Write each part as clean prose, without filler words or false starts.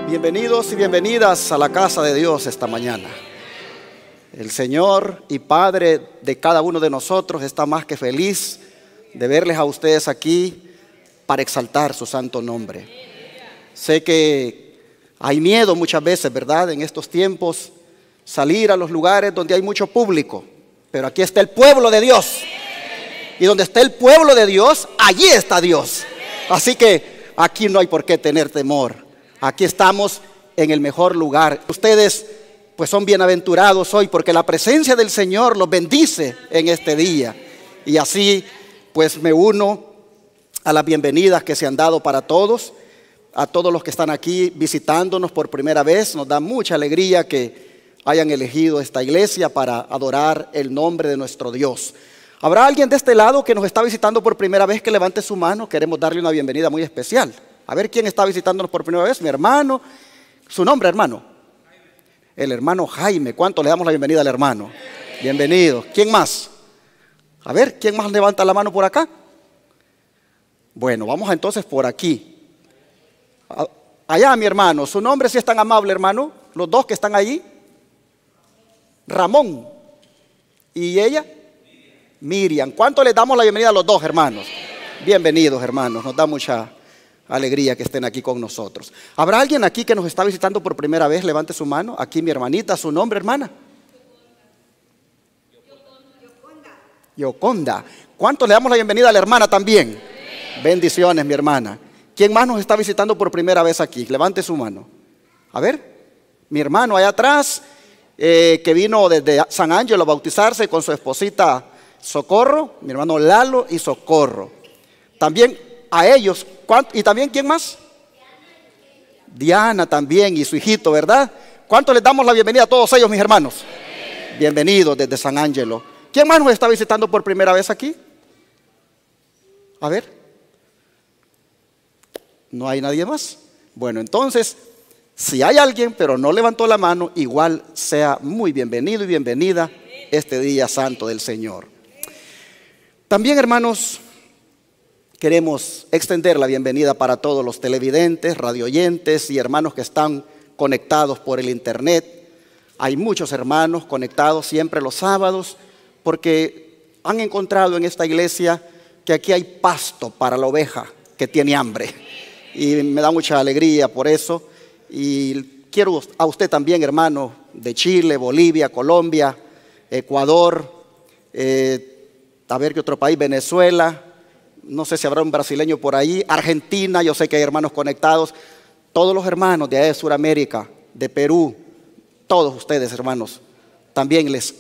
Bienvenidos y bienvenidas a la casa de Dios esta mañana. El Señor y Padre de cada uno de nosotros está más que feliz de verles a ustedes aquí para exaltar su santo nombre. Sé que hay miedo muchas veces, ¿verdad? En estos tiempos, salir a los lugares donde hay mucho público. Pero aquí está el pueblo de Dios. Y donde está el pueblo de Dios, allí está Dios. Así que aquí no hay por qué tener temor. Aquí estamos en el mejor lugar. Ustedes pues son bienaventurados hoy porque la presencia del Señor los bendice en este día. Y así pues me uno a las bienvenidas que se han dado para todos. A todos los que están aquí visitándonos por primera vez. Nos da mucha alegría que hayan elegido esta iglesia para adorar el nombre de nuestro Dios. ¿Habrá alguien de este lado que nos está visitando por primera vez que levante su mano? Queremos darle una bienvenida muy especial. A ver quién está visitándonos por primera vez. Mi hermano. ¿Su nombre, hermano? El hermano Jaime. ¿Cuánto le damos la bienvenida al hermano? Bienvenido. ¿Quién más? A ver, ¿quién más levanta la mano por acá? Bueno, vamos entonces por aquí. Allá, mi hermano. ¿Su nombre si es tan amable, hermano? Los dos que están allí. Ramón. ¿Y ella? Miriam. ¿Cuánto les damos la bienvenida a los dos, hermanos? Bienvenidos, hermanos. Nos da mucha alegría que estén aquí con nosotros. ¿Habrá alguien aquí que nos está visitando por primera vez? Levante su mano. Aquí mi hermanita. ¿Su nombre, hermana? Yoconda. ¿Cuánto le damos la bienvenida a la hermana también? Bendiciones, mi hermana. ¿Quién más nos está visitando por primera vez aquí? Levante su mano. A ver. Mi hermano allá atrás, que vino desde San Ángelo a bautizarse con su esposita Socorro, mi hermano Lalo y Socorro. También a ellos. ¿Y también quién más? Diana también y su hijito, ¿verdad? ¿Cuánto les damos la bienvenida a todos ellos, mis hermanos? Bienvenidos desde San Ángelo. ¿Quién más nos está visitando por primera vez aquí? A ver. ¿No hay nadie más? Bueno, entonces, si hay alguien pero no levantó la mano, igual sea muy bienvenido y bienvenida este día santo del Señor. También, hermanos, queremos extender la bienvenida para todos los televidentes, radioyentes y hermanos que están conectados por el internet. Hay muchos hermanos conectados siempre los sábados porque han encontrado en esta iglesia que aquí hay pasto para la oveja que tiene hambre. Y me da mucha alegría por eso. Y quiero a usted también, hermano, de Chile, Bolivia, Colombia, Ecuador, a ver qué otro país, Venezuela. No sé si habrá un brasileño por ahí. Argentina, yo sé que hay hermanos conectados. Todos los hermanos de allá de Sudamérica, de Perú, todos ustedes, hermanos, también les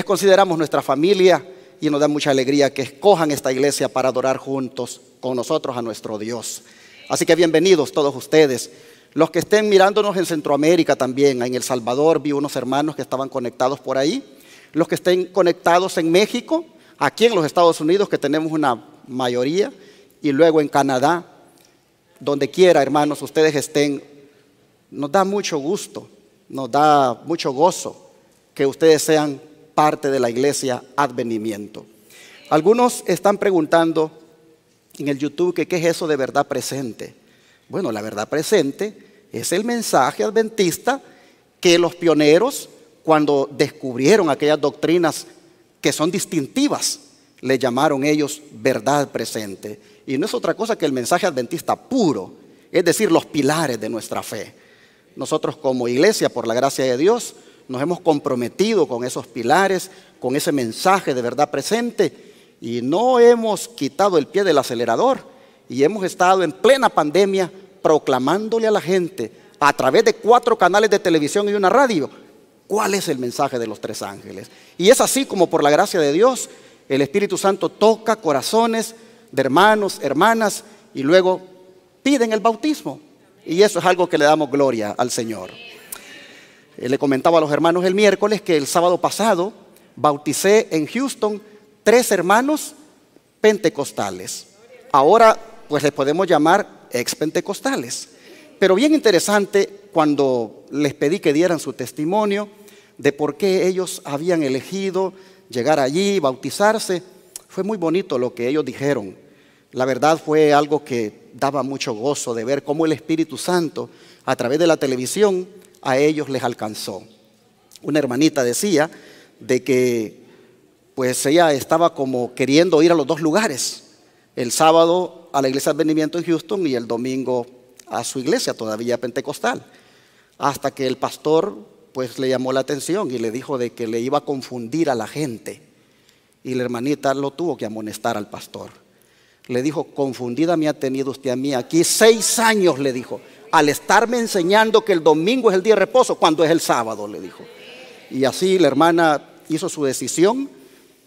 consideramos nuestra familia y nos da mucha alegría que escojan esta iglesia para adorar juntos con nosotros a nuestro Dios. Así que bienvenidos todos ustedes. Los que estén mirándonos en Centroamérica también, en El Salvador, vi unos hermanos que estaban conectados por ahí. Los que estén conectados en México, aquí en los Estados Unidos, que tenemos una mayoría, y luego en Canadá, donde quiera, hermanos, ustedes estén, nos da mucho gusto, nos da mucho gozo que ustedes sean parte de la iglesia Advenimiento. Algunos están preguntando en el YouTube que qué es eso de verdad presente. Bueno, la verdad presente es el mensaje adventista que los pioneros, cuando descubrieron aquellas doctrinas que son distintivas, le llamaron ellos verdad presente. Y no es otra cosa que el mensaje adventista puro, es decir, los pilares de nuestra fe. Nosotros como iglesia, por la gracia de Dios, nos hemos comprometido con esos pilares, con ese mensaje de verdad presente, y no hemos quitado el pie del acelerador y hemos estado en plena pandemia proclamándole a la gente a través de 4 canales de televisión y una radio cuál es el mensaje de los 3 ángeles. Y es así como por la gracia de Dios el Espíritu Santo toca corazones de hermanos, hermanas y luego piden el bautismo. Y eso es algo que le damos gloria al Señor. Le comentaba a los hermanos el miércoles que el sábado pasado bauticé en Houston 3 hermanos pentecostales. Ahora pues les podemos llamar ex-pentecostales. Pero bien interesante cuando les pedí que dieran su testimonio de por qué ellos habían elegido llegar allí, bautizarse. Fue muy bonito lo que ellos dijeron. La verdad fue algo que daba mucho gozo de ver cómo el Espíritu Santo a través de la televisión a ellos les alcanzó. Una hermanita decía de que pues ella estaba como queriendo ir a los dos lugares, el sábado a la iglesia de Advenimiento en Houston y el domingo a su iglesia todavía pentecostal, hasta que el pastor pues le llamó la atención y le dijo de que le iba a confundir a la gente, y la hermanita lo tuvo que amonestar al pastor. Le dijo: confundida me ha tenido usted a mí aquí 6 años, le dijo, al estarme enseñando que el domingo es el día de reposo cuando es el sábado, le dijo. Y así la hermana hizo su decisión,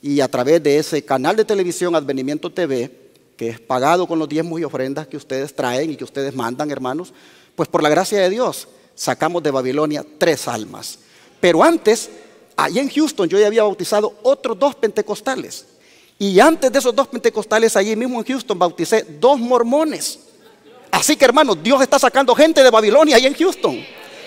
y a través de ese canal de televisión Advenimiento TV, que es pagado con los diezmos y ofrendas que ustedes traen y que ustedes mandan, hermanos, pues por la gracia de Dios sacamos de Babilonia 3 almas. Pero antes, allá en Houston, yo ya había bautizado otros 2 pentecostales. Y antes de esos 2 pentecostales, allí mismo en Houston, bauticé 2 mormones. Así que, hermanos, Dios está sacando gente de Babilonia allá en Houston.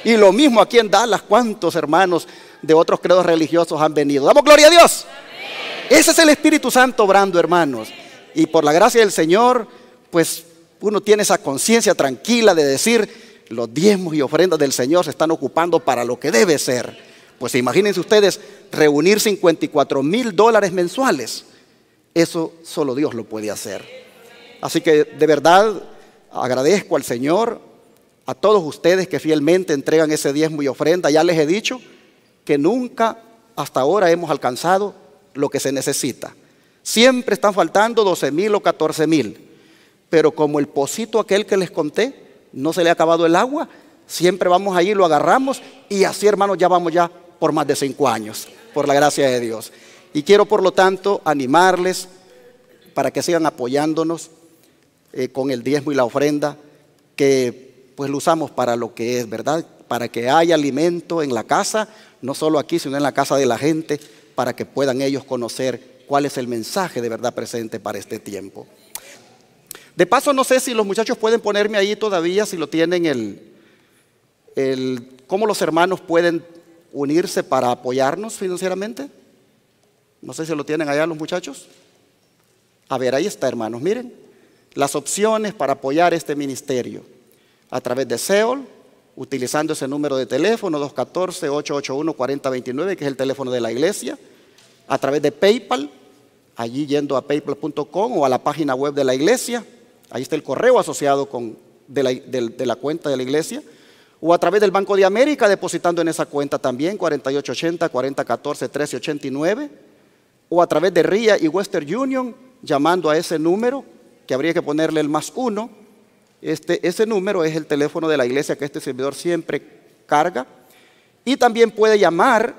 Y lo mismo aquí en Dallas. ¿Cuántos hermanos de otros credos religiosos han venido? ¡Damos gloria a Dios! Amén. Ese es el Espíritu Santo obrando, hermanos. Y por la gracia del Señor, pues uno tiene esa conciencia tranquila de decir: los diezmos y ofrendas del Señor se están ocupando para lo que debe ser. Pues imagínense ustedes reunir $54,000 mensuales. Eso solo Dios lo puede hacer. Así que de verdad agradezco al Señor, a todos ustedes que fielmente entregan ese diezmo y ofrenda. Ya les he dicho que nunca hasta ahora hemos alcanzado lo que se necesita. Siempre están faltando 12,000 o 14,000. Pero como el pocito aquel que les conté, no se le ha acabado el agua, siempre vamos allí, lo agarramos, y así, hermanos, ya vamos ya por más de 5 años, por la gracia de Dios. Y quiero, por lo tanto, animarles para que sigan apoyándonos con el diezmo y la ofrenda, que pues lo usamos para lo que es, ¿verdad? Para que haya alimento en la casa, no solo aquí, sino en la casa de la gente, para que puedan ellos conocer cuál es el mensaje de verdad presente para este tiempo. De paso, no sé si los muchachos pueden ponerme ahí todavía, si lo tienen, cómo los hermanos pueden unirse para apoyarnos financieramente. No sé si lo tienen allá los muchachos. A ver, ahí está, hermanos, miren las opciones para apoyar este ministerio: a través de Seol, utilizando ese número de teléfono 214-881-4029, que es el teléfono de la iglesia; a través de PayPal, allí yendo a paypal.com o a la página web de la iglesia, ahí está el correo asociado de la cuenta de la iglesia; o a través del Banco de América, depositando en esa cuenta también 4880-4014-1389; o a través de RIA y Western Union, llamando a ese número, que habría que ponerle el +1. Ese número es el teléfono de la iglesia que este servidor siempre carga. Y también puede llamar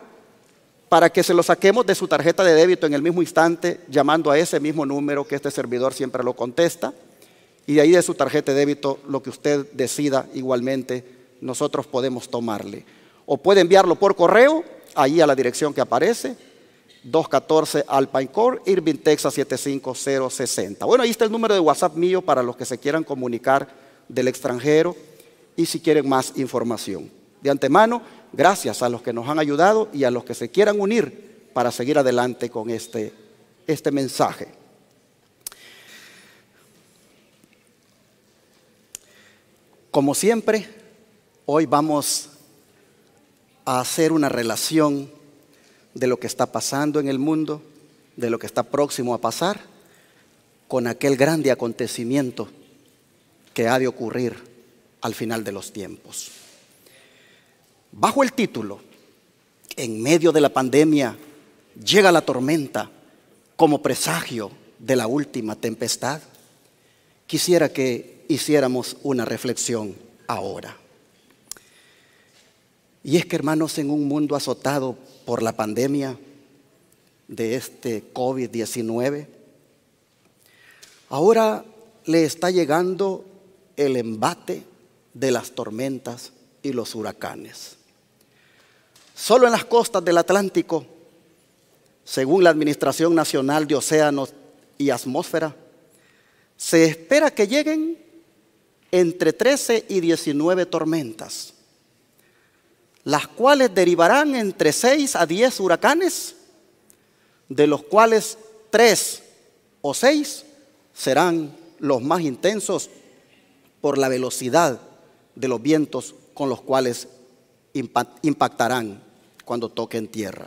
para que se lo saquemos de su tarjeta de débito en el mismo instante, llamando a ese mismo número que este servidor siempre lo contesta. Y de ahí, de su tarjeta de débito, lo que usted decida, igualmente nosotros podemos tomarle. O puede enviarlo por correo, ahí a la dirección que aparece, 214 Alpine Court, Irving, Texas 75060. Bueno, ahí está el número de WhatsApp mío para los que se quieran comunicar del extranjero y si quieren más información. De antemano, gracias a los que nos han ayudado y a los que se quieran unir para seguir adelante con este mensaje. Como siempre, hoy vamos a hacer una relación de lo que está pasando en el mundo, de lo que está próximo a pasar, con aquel grande acontecimiento que ha de ocurrir al final de los tiempos. Bajo el título, en medio de la pandemia, llega la tormenta como presagio de la última tempestad. Quisiera que hiciéramos una reflexión ahora. Y es que, hermanos, en un mundo azotado por la pandemia de este COVID-19, ahora le está llegando el embate de las tormentas y los huracanes. Solo en las costas del Atlántico, según la Administración Nacional de Océanos y Atmósfera, se espera que lleguen entre 13 y 19 tormentas, las cuales derivarán entre 6 a 10 huracanes, de los cuales 3 o 6 serán los más intensos por la velocidad de los vientos con los cuales impactarán cuando toquen tierra.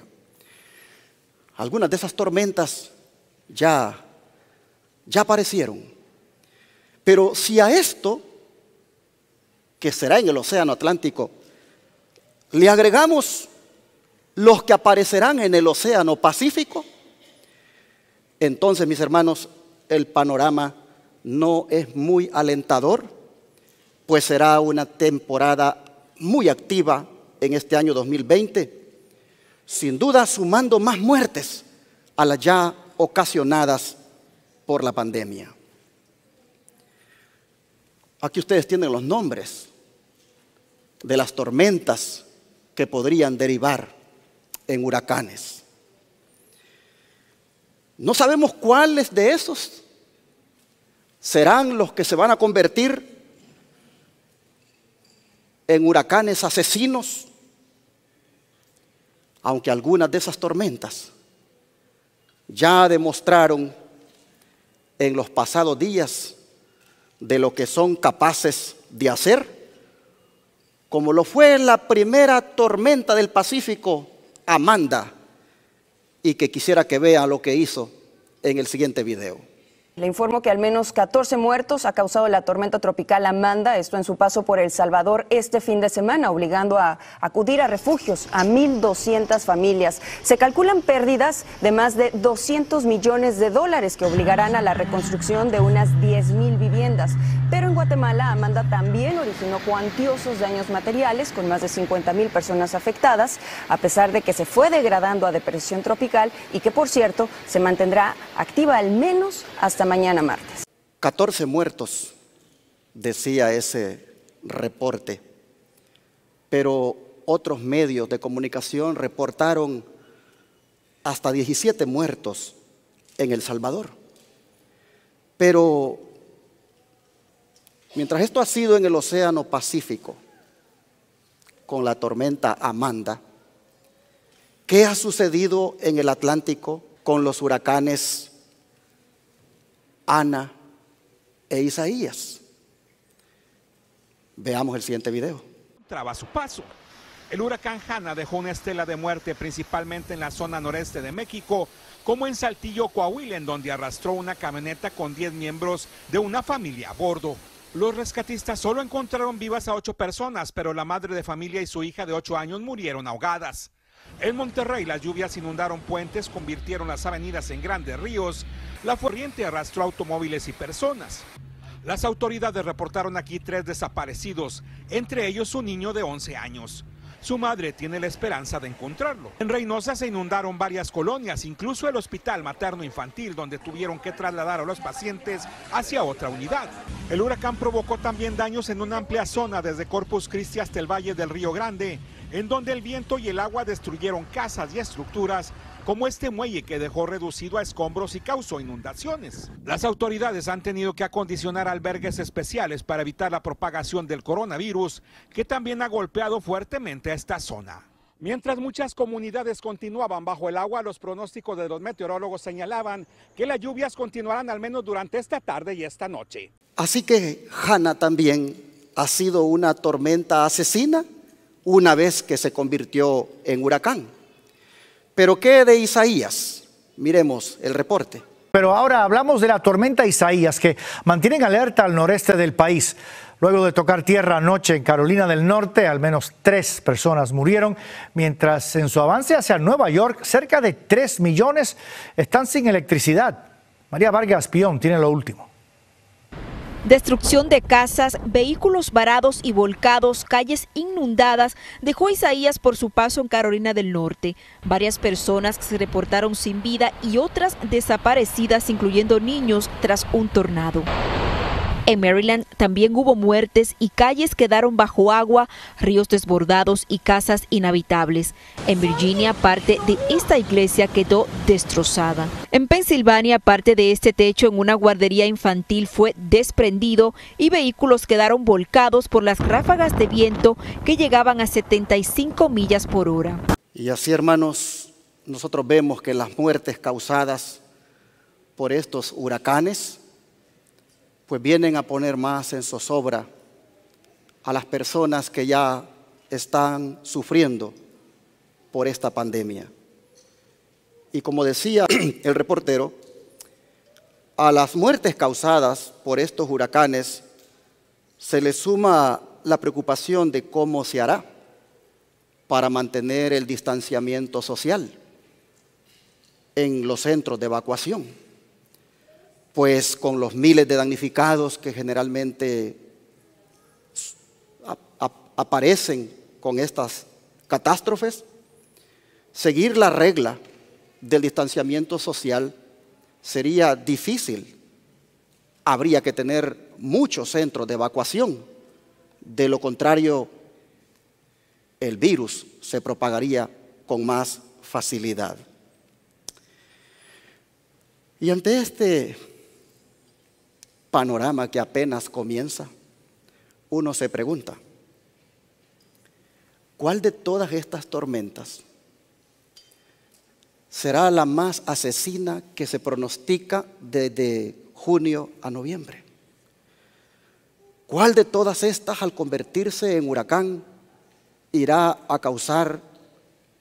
Algunas de esas tormentas ya aparecieron. Pero si a esto, que será en el Océano Atlántico, le agregamos los que aparecerán en el Océano Pacífico, entonces, mis hermanos, el panorama no es muy alentador, pues será una temporada muy activa en este año 2020, sin duda sumando más muertes a las ya ocasionadas por la pandemia. Aquí ustedes tienen los nombres de las tormentas que podrían derivar en huracanes. No sabemos cuáles de esos serán los que se van a convertir en huracanes asesinos, aunque algunas de esas tormentas ya demostraron en los pasados días de lo que son capaces de hacer, como lo fue la primera tormenta del Pacífico, Amanda, y que quisiera que vea lo que hizo en el siguiente video. Le informo que al menos 14 muertos ha causado la tormenta tropical Amanda, esto en su paso por El Salvador este fin de semana, obligando a acudir a refugios a 1.200 familias. Se calculan pérdidas de más de 200 millones de dólares que obligarán a la reconstrucción de unas 10.000 viviendas. Pero en Guatemala, Amanda también originó cuantiosos daños materiales, con más de 50.000 personas afectadas, a pesar de que se fue degradando a depresión tropical y que, por cierto, se mantendrá activa al menos hasta mañana martes. 14 muertos, decía ese reporte, pero otros medios de comunicación reportaron hasta 17 muertos en El Salvador. Pero mientras esto ha sido en el Océano Pacífico, con la tormenta Amanda, ¿qué ha sucedido en el Atlántico con los huracanes Ana e Isaías? Veamos el siguiente video. Traba su paso. El huracán Hanna dejó una estela de muerte principalmente en la zona noreste de México, como en Saltillo, Coahuila, en donde arrastró una camioneta con 10 miembros de una familia a bordo. Los rescatistas solo encontraron vivas a 8 personas, pero la madre de familia y su hija de 8 años murieron ahogadas. En Monterrey, las lluvias inundaron puentes, convirtieron las avenidas en grandes ríos. La corriente arrastró automóviles y personas. Las autoridades reportaron aquí 3 desaparecidos, entre ellos un niño de 11 años. Su madre tiene la esperanza de encontrarlo. En Reynosa se inundaron varias colonias, incluso el hospital materno-infantil, donde tuvieron que trasladar a los pacientes hacia otra unidad. El huracán provocó también daños en una amplia zona desde Corpus Christi hasta el Valle del Río Grande, en donde el viento y el agua destruyeron casas y estructuras, como este muelle que dejó reducido a escombros y causó inundaciones. Las autoridades han tenido que acondicionar albergues especiales para evitar la propagación del coronavirus, que también ha golpeado fuertemente a esta zona. Mientras muchas comunidades continuaban bajo el agua, los pronósticos de los meteorólogos señalaban que las lluvias continuarán al menos durante esta tarde y esta noche. Así que Hanna también ha sido una tormenta asesina una vez que se convirtió en huracán. Pero ¿qué de Isaías? Miremos el reporte. Pero ahora hablamos de la tormenta Isaías, que mantiene en alerta al noreste del país. Luego de tocar tierra anoche en Carolina del Norte, al menos 3 personas murieron, mientras en su avance hacia Nueva York, cerca de 3 millones están sin electricidad. María Vargas Pion tiene lo último. Destrucción de casas, vehículos varados y volcados, calles inundadas, dejó Isaías por su paso en Carolina del Norte. Varias personas se reportaron sin vida y otras desaparecidas, incluyendo niños, tras un tornado. En Maryland también hubo muertes y calles quedaron bajo agua, ríos desbordados y casas inhabitables. En Virginia, parte de esta iglesia quedó destrozada. En Pensilvania, parte de este techo en una guardería infantil fue desprendido y vehículos quedaron volcados por las ráfagas de viento que llegaban a 75 millas por hora. Y así, hermanos, nosotros vemos que las muertes causadas por estos huracanes pues vienen a poner más en zozobra a las personas que ya están sufriendo por esta pandemia. Y como decía el reportero, a las muertes causadas por estos huracanes se le suma la preocupación de cómo se hará para mantener el distanciamiento social en los centros de evacuación, pues con los miles de damnificados que generalmente aparecen con estas catástrofes, seguir la regla del distanciamiento social sería difícil. Habría que tener muchos centros de evacuación. De lo contrario, el virus se propagaría con más facilidad. Y ante este panorama que apenas comienza, uno se pregunta, ¿cuál de todas estas tormentas será la más asesina que se pronostica desde junio a noviembre? ¿Cuál de todas estas, al convertirse en huracán, irá a causar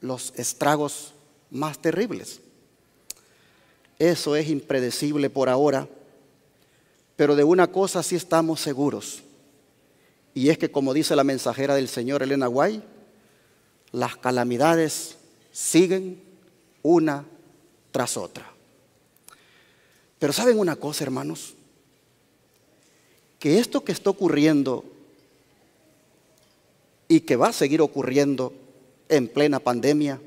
los estragos más terribles? Eso es impredecible por ahora, pero de una cosa sí estamos seguros, y es que, como dice la mensajera del Señor, Elena White, las calamidades siguen una tras otra. Pero ¿saben una cosa, hermanos? Que esto que está ocurriendo y que va a seguir ocurriendo en plena pandemia,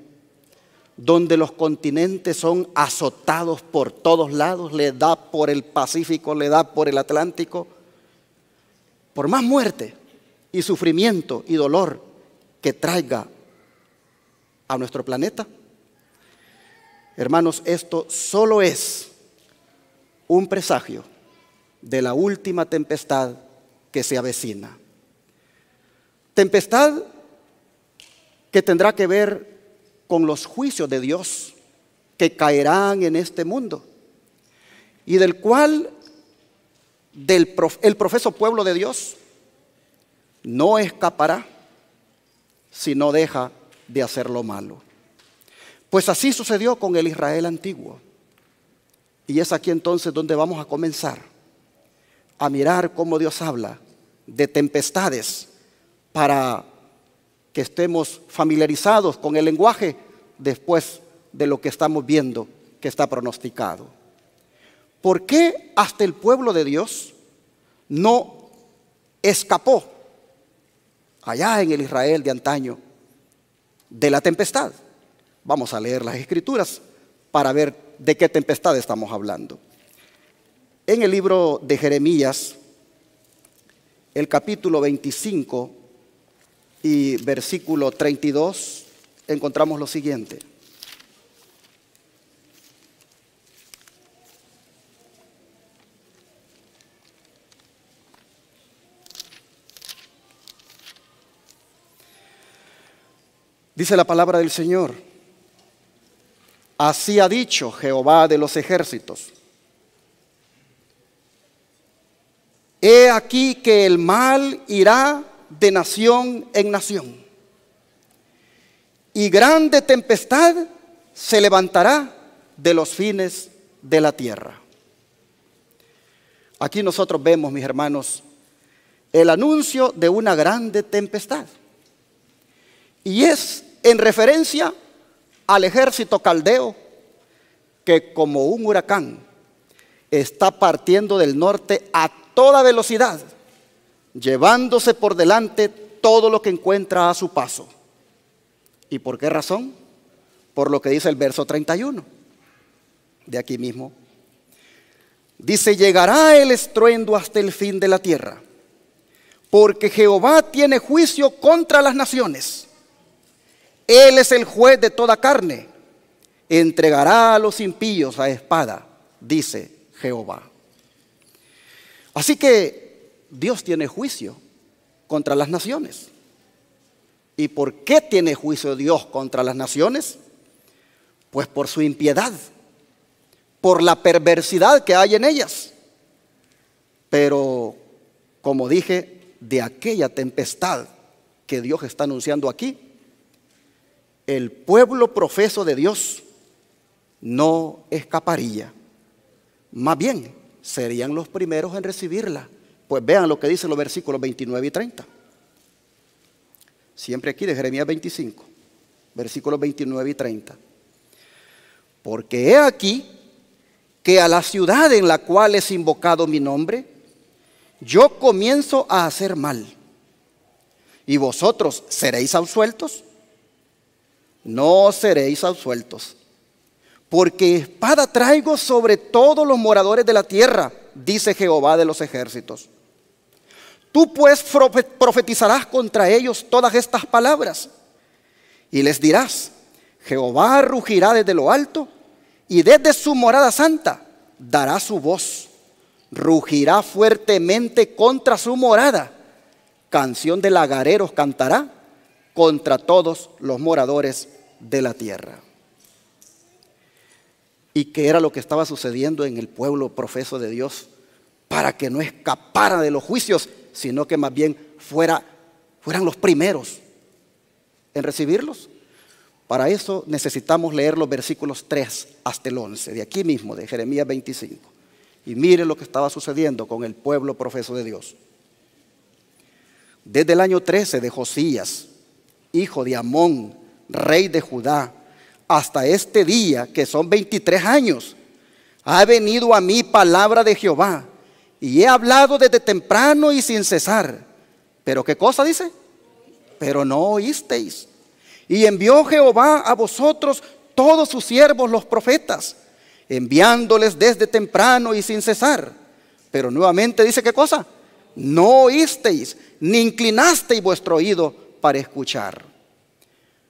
donde los continentes son azotados por todos lados, le da por el Pacífico, le da por el Atlántico, por más muerte y sufrimiento y dolor que traiga a nuestro planeta, hermanos, esto solo es un presagio de la última tempestad que se avecina. Tempestad que tendrá que ver con los juicios de Dios que caerán en este mundo y del cual el profeso pueblo de Dios no escapará si no deja de hacer lo malo. Pues así sucedió con el Israel antiguo. Y es aquí entonces donde vamos a comenzar a mirar cómo Dios habla de tempestades para que estemos familiarizados con el lenguaje después de lo que estamos viendo que está pronosticado. ¿Por qué hasta el pueblo de Dios no escapó allá en el Israel de antaño de la tempestad? Vamos a leer las Escrituras para ver de qué tempestad estamos hablando. En el libro de Jeremías, el capítulo 25 y versículo 32, encontramos lo siguiente. Dice la palabra del Señor: así ha dicho Jehová de los ejércitos: he aquí que el mal irá de nación en nación, y grande tempestad se levantará de los fines de la tierra. Aquí nosotros vemos, mis hermanos, el anuncio de una grande tempestad. Y es en referencia al ejército caldeo que, como un huracán, está partiendo del norte a toda velocidad, llevándose por delante todo lo que encuentra a su paso. ¿Y por qué razón? Por lo que dice el verso 31 de aquí mismo. Dice: llegará el estruendo hasta el fin de la tierra, porque Jehová tiene juicio contra las naciones. Él es el juez de toda carne, entregará a los impíos a espada, dice Jehová. Así que Dios tiene juicio contra las naciones. ¿Y por qué tiene juicio Dios contra las naciones? Pues por su impiedad, por la perversidad que hay en ellas. Pero, como dije, de aquella tempestad que Dios está anunciando aquí, el pueblo profeso de Dios no escaparía. Más bien, serían los primeros en recibirla. Pues vean lo que dicen los versículos 29 y 30. Siempre aquí de Jeremías 25, versículos 29 y 30. Porque he aquí que a la ciudad en la cual es invocado mi nombre, yo comienzo a hacer mal. ¿Y vosotros seréis absueltos? No seréis absueltos. Porque espada traigo sobre todos los moradores de la tierra, dice Jehová de los ejércitos. Tú pues profetizarás contra ellos todas estas palabras y les dirás: Jehová rugirá desde lo alto y desde su morada santa dará su voz. Rugirá fuertemente contra su morada. Canción de lagareros cantará contra todos los moradores de la tierra. ¿Y qué era lo que estaba sucediendo en el pueblo profeso de Dios? Para que no escapara de los juicios, sino que más bien fueran los primeros en recibirlos. Para eso necesitamos leer los versículos 3 hasta el 11, de aquí mismo, de Jeremías 25. Y miren lo que estaba sucediendo con el pueblo profeso de Dios. Desde el año 13 de Josías, hijo de Amón, rey de Judá, hasta este día, que son 23 años, ha venido a mí palabra de Jehová, y he hablado desde temprano y sin cesar. ¿Pero qué cosa dice? Pero no oísteis. Y envió Jehová a vosotros todos sus siervos los profetas, enviándoles desde temprano y sin cesar. Pero nuevamente dice, ¿qué cosa? No oísteis, ni inclinasteis vuestro oído para escuchar.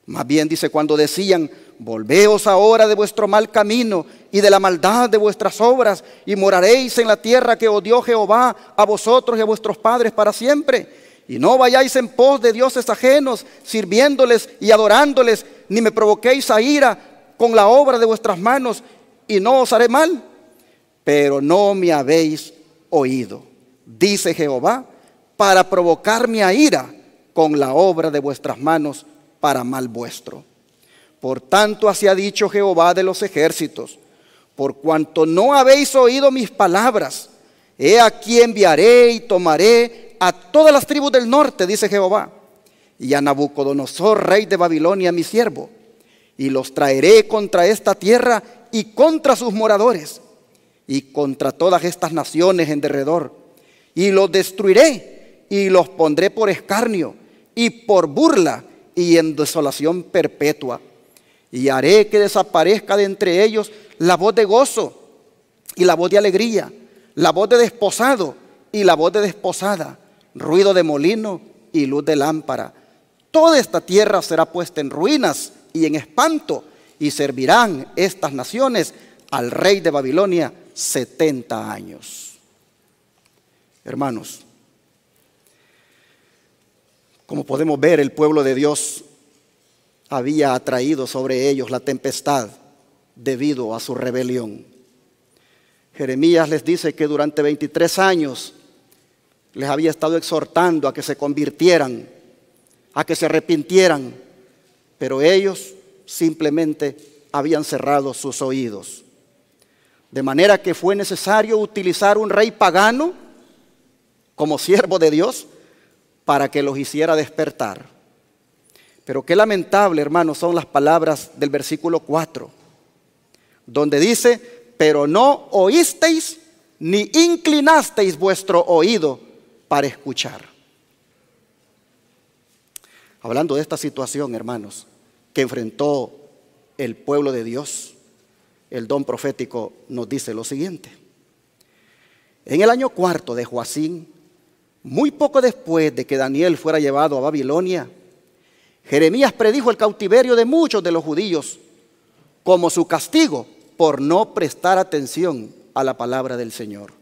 Más bien dice, cuando decían: volveos ahora de vuestro mal camino y de la maldad de vuestras obras, y moraréis en la tierra que os dio Jehová a vosotros y a vuestros padres para siempre. Y no vayáis en pos de dioses ajenos, sirviéndoles y adorándoles, ni me provoquéis a ira con la obra de vuestras manos, y no os haré mal. Pero no me habéis oído, dice Jehová, para provocarme a ira con la obra de vuestras manos para mal vuestro. Por tanto, así ha dicho Jehová de los ejércitos: por cuanto no habéis oído mis palabras, he aquí enviaré y tomaré a todas las tribus del norte, dice Jehová, y a Nabucodonosor, rey de Babilonia, mi siervo, y los traeré contra esta tierra y contra sus moradores, y contra todas estas naciones en derredor, y los destruiré, y los pondré por escarnio, y por burla, y en desolación perpetua. Y haré que desaparezca de entre ellos la voz de gozo y la voz de alegría, la voz de desposado y la voz de desposada, ruido de molino y luz de lámpara. Toda esta tierra será puesta en ruinas y en espanto, y servirán estas naciones al rey de Babilonia 70 años. Hermanos, como podemos ver, el pueblo de Dios había atraído sobre ellos la tempestad debido a su rebelión. Jeremías les dice que durante 23 años les había estado exhortando a que se convirtieran, a que se arrepintieran, pero ellos simplemente habían cerrado sus oídos. De manera que fue necesario utilizar un rey pagano como siervo de Dios para que los hiciera despertar. Pero qué lamentable, hermanos, son las palabras del versículo 4, donde dice: pero no oísteis ni inclinasteis vuestro oído para escuchar. Hablando de esta situación, hermanos, que enfrentó el pueblo de Dios, el don profético nos dice lo siguiente: en el año 4 de Joacín, muy poco después de que Daniel fuera llevado a Babilonia, Jeremías predijo el cautiverio de muchos de los judíos como su castigo por no prestar atención a la palabra del Señor.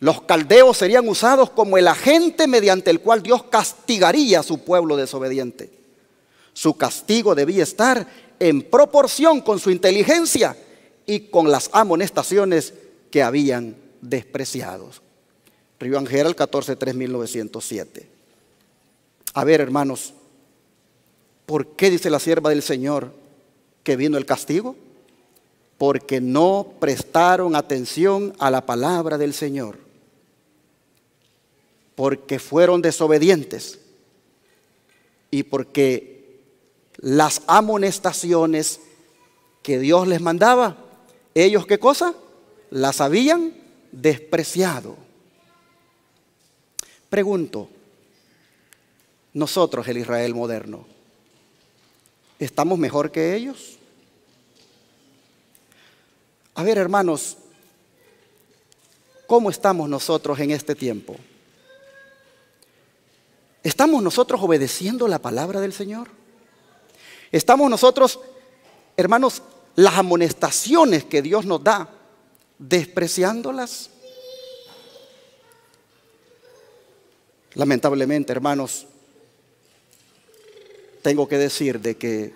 Los caldeos serían usados como el agente mediante el cual Dios castigaría a su pueblo desobediente. Su castigo debía estar en proporción con su inteligencia y con las amonestaciones que habían despreciado. Río Angera, el 14-3-1907. A ver, hermanos, ¿por qué dice la sierva del Señor que vino el castigo? Porque no prestaron atención a la palabra del Señor. Porque fueron desobedientes. Y porque las amonestaciones que Dios les mandaba, ellos, ¿qué cosa? Las habían despreciado. Pregunto, nosotros, el Israel moderno, ¿estamos mejor que ellos? A ver, hermanos, ¿cómo estamos nosotros en este tiempo? ¿Estamos nosotros obedeciendo la palabra del Señor? ¿Estamos nosotros, hermanos, las amonestaciones que Dios nos da, despreciándolas? Lamentablemente, hermanos, tengo que decir de que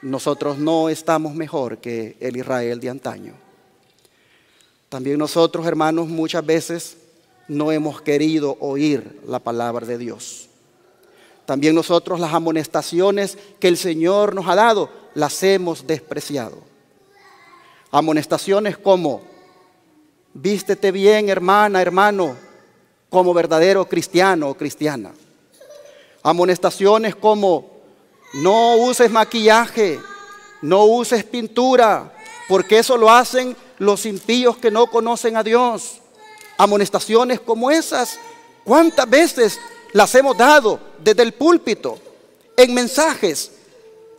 nosotros no estamos mejor que el Israel de antaño. También nosotros, hermanos, muchas veces no hemos querido oír la palabra de Dios. También nosotros las amonestaciones que el Señor nos ha dado, las hemos despreciado. Amonestaciones como: vístete bien, hermana, hermano, como verdadero cristiano o cristiana. Amonestaciones como: no uses maquillaje, no uses pintura, porque eso lo hacen los impíos que no conocen a Dios. Amonestaciones como esas, ¿cuántas veces las hemos dado desde el púlpito, en mensajes,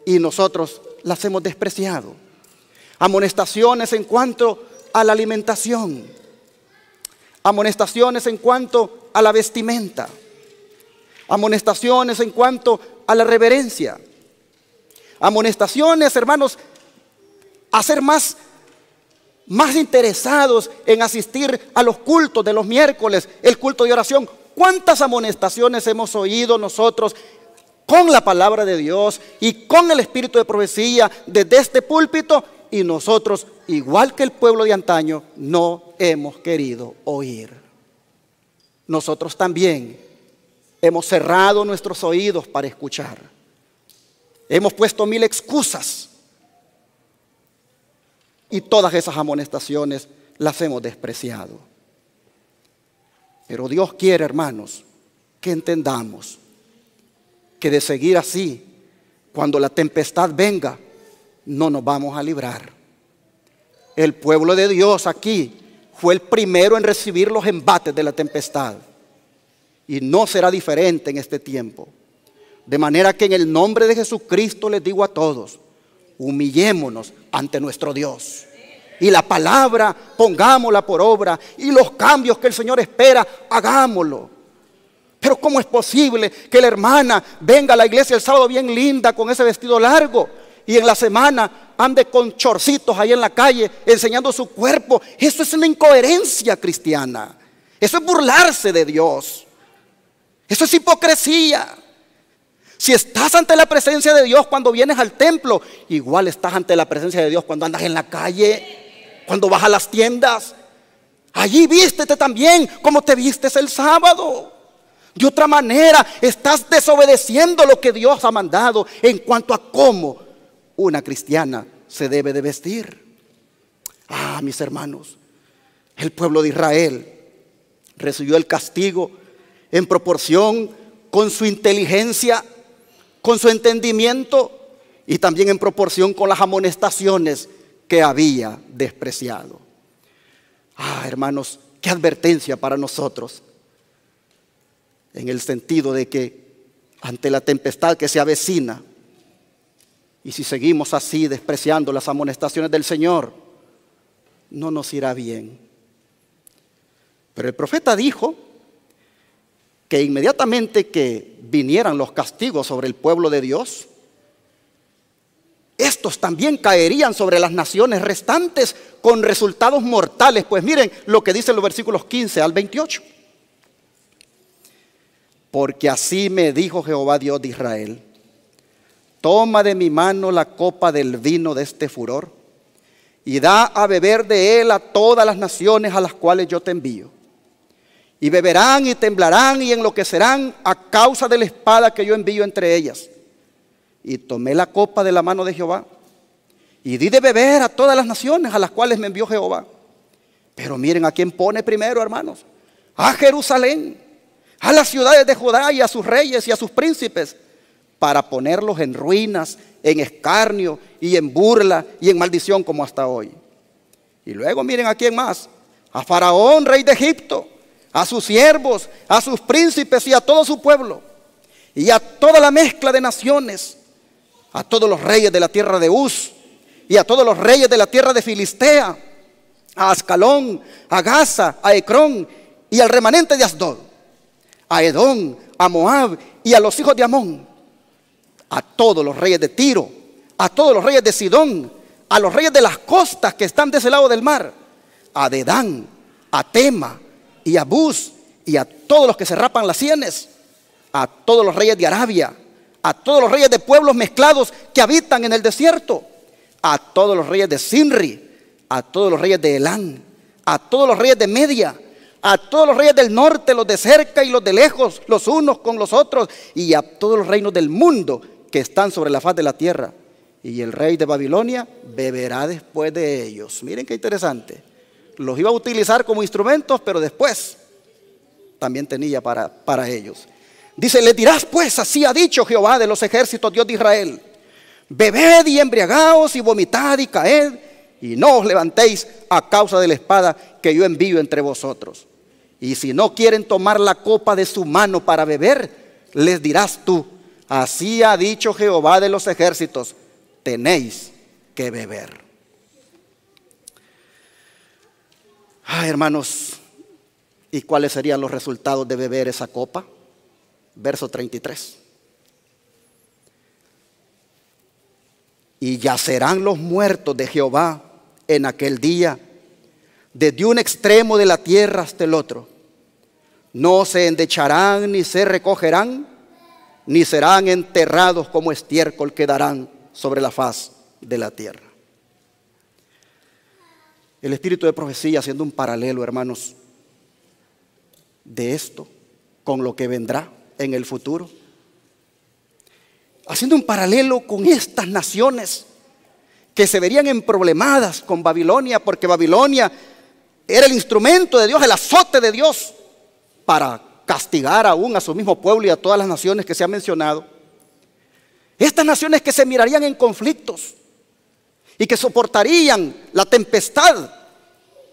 y nosotros las hemos despreciado? Amonestaciones en cuanto a la alimentación, amonestaciones en cuanto a la vestimenta, amonestaciones en cuanto a la reverencia, amonestaciones, hermanos, a ser más interesados en asistir a los cultos de los miércoles, el culto de oración. ¿Cuántas amonestaciones hemos oído nosotros con la palabra de Dios y con el espíritu de profecía desde este púlpito? Y nosotros, igual que el pueblo de antaño, no hemos querido oír. Nosotros también hemos cerrado nuestros oídos para escuchar. Hemos puesto 1000 excusas. Y todas esas amonestaciones las hemos despreciado. Pero Dios quiere, hermanos, que entendamos que de seguir así, cuando la tempestad venga, no nos vamos a librar. El pueblo de Dios aquí fue el primero en recibir los embates de la tempestad. Y no será diferente en este tiempo. De manera que en el nombre de Jesucristo les digo a todos: humillémonos ante nuestro Dios. Y la palabra, pongámosla por obra. Y los cambios que el Señor espera, hagámoslo. Pero ¿cómo es posible que la hermana venga a la iglesia el sábado bien linda con ese vestido largo y en la semana ande con chorcitos ahí en la calle enseñando su cuerpo? Eso es una incoherencia cristiana. Eso es burlarse de Dios. Eso es hipocresía. Si estás ante la presencia de Dios cuando vienes al templo, igual estás ante la presencia de Dios cuando andas en la calle, cuando vas a las tiendas. Allí vístete también como te vistes el sábado. De otra manera estás desobedeciendo lo que Dios ha mandado en cuanto a cómo una cristiana se debe de vestir. Mis hermanos, el pueblo de Israel recibió el castigo en proporción con su inteligencia, con su entendimiento y también en proporción con las amonestaciones que había despreciado. Hermanos, qué advertencia para nosotros, en el sentido de que ante la tempestad que se avecina, y si seguimos así despreciando las amonestaciones del Señor, no nos irá bien. Pero el profeta dijo que inmediatamente que vinieran los castigos sobre el pueblo de Dios, estos también caerían sobre las naciones restantes con resultados mortales. Pues miren lo que dicen los versículos 15 al 28. Porque así me dijo Jehová Dios de Israel: toma de mi mano la copa del vino de este furor y da a beber de él a todas las naciones a las cuales yo te envío. y beberán y temblarán y enloquecerán a causa de la espada que yo envío entre ellas. Y tomé la copa de la mano de Jehová y di de beber a todas las naciones a las cuales me envió Jehová. Pero miren a quién pone primero, hermanos: a Jerusalén, a las ciudades de Judá y a sus reyes y a sus príncipes, para ponerlos en ruinas, en escarnio y en burla y en maldición como hasta hoy. Y luego miren a quién más: a Faraón, rey de Egipto, a sus siervos, a sus príncipes y a todo su pueblo, y a toda la mezcla de naciones, a todos los reyes de la tierra de Uz, y a todos los reyes de la tierra de Filistea, a Ascalón, a Gaza, a Ecrón, y al remanente de Asdod, a Edom, a Moab, y a los hijos de Amón, a todos los reyes de Tiro, a todos los reyes de Sidón, a los reyes de las costas que están de ese lado del mar, a Dedán, a Tema, y a Bus, y a todos los que se rapan las sienes, a todos los reyes de Arabia, a todos los reyes de pueblos mezclados que habitan en el desierto, a todos los reyes de Sinri, a todos los reyes de Elán, a todos los reyes de Media, a todos los reyes del norte, los de cerca y los de lejos, los unos con los otros, y a todos los reinos del mundo que están sobre la faz de la tierra. Y el rey de Babilonia beberá después de ellos. Miren qué interesante. Los iba a utilizar como instrumentos, pero después también tenía para ellos. Dice: les dirás pues, así ha dicho Jehová de los ejércitos, Dios de Israel: bebed y embriagaos y vomitad y caed, y no os levantéis a causa de la espada que yo envío entre vosotros. Y si no quieren tomar la copa de su mano para beber, les dirás tú: así ha dicho Jehová de los ejércitos, tenéis que beber. Ay, hermanos, ¿y cuáles serían los resultados de beber esa copa? Verso 33. Y yacerán los muertos de Jehová en aquel día, desde un extremo de la tierra hasta el otro. No se endecharán ni se recogerán, ni serán enterrados como estiércol, quedarán sobre la faz de la tierra. El espíritu de profecía, haciendo un paralelo, hermanos, de esto con lo que vendrá en el futuro, haciendo un paralelo con estas naciones que se verían emproblemadas con Babilonia, porque Babilonia era el instrumento de Dios, el azote de Dios para castigar aún a su mismo pueblo y a todas las naciones que se han mencionado. Estas naciones que se mirarían en conflictos y que soportarían la tempestad,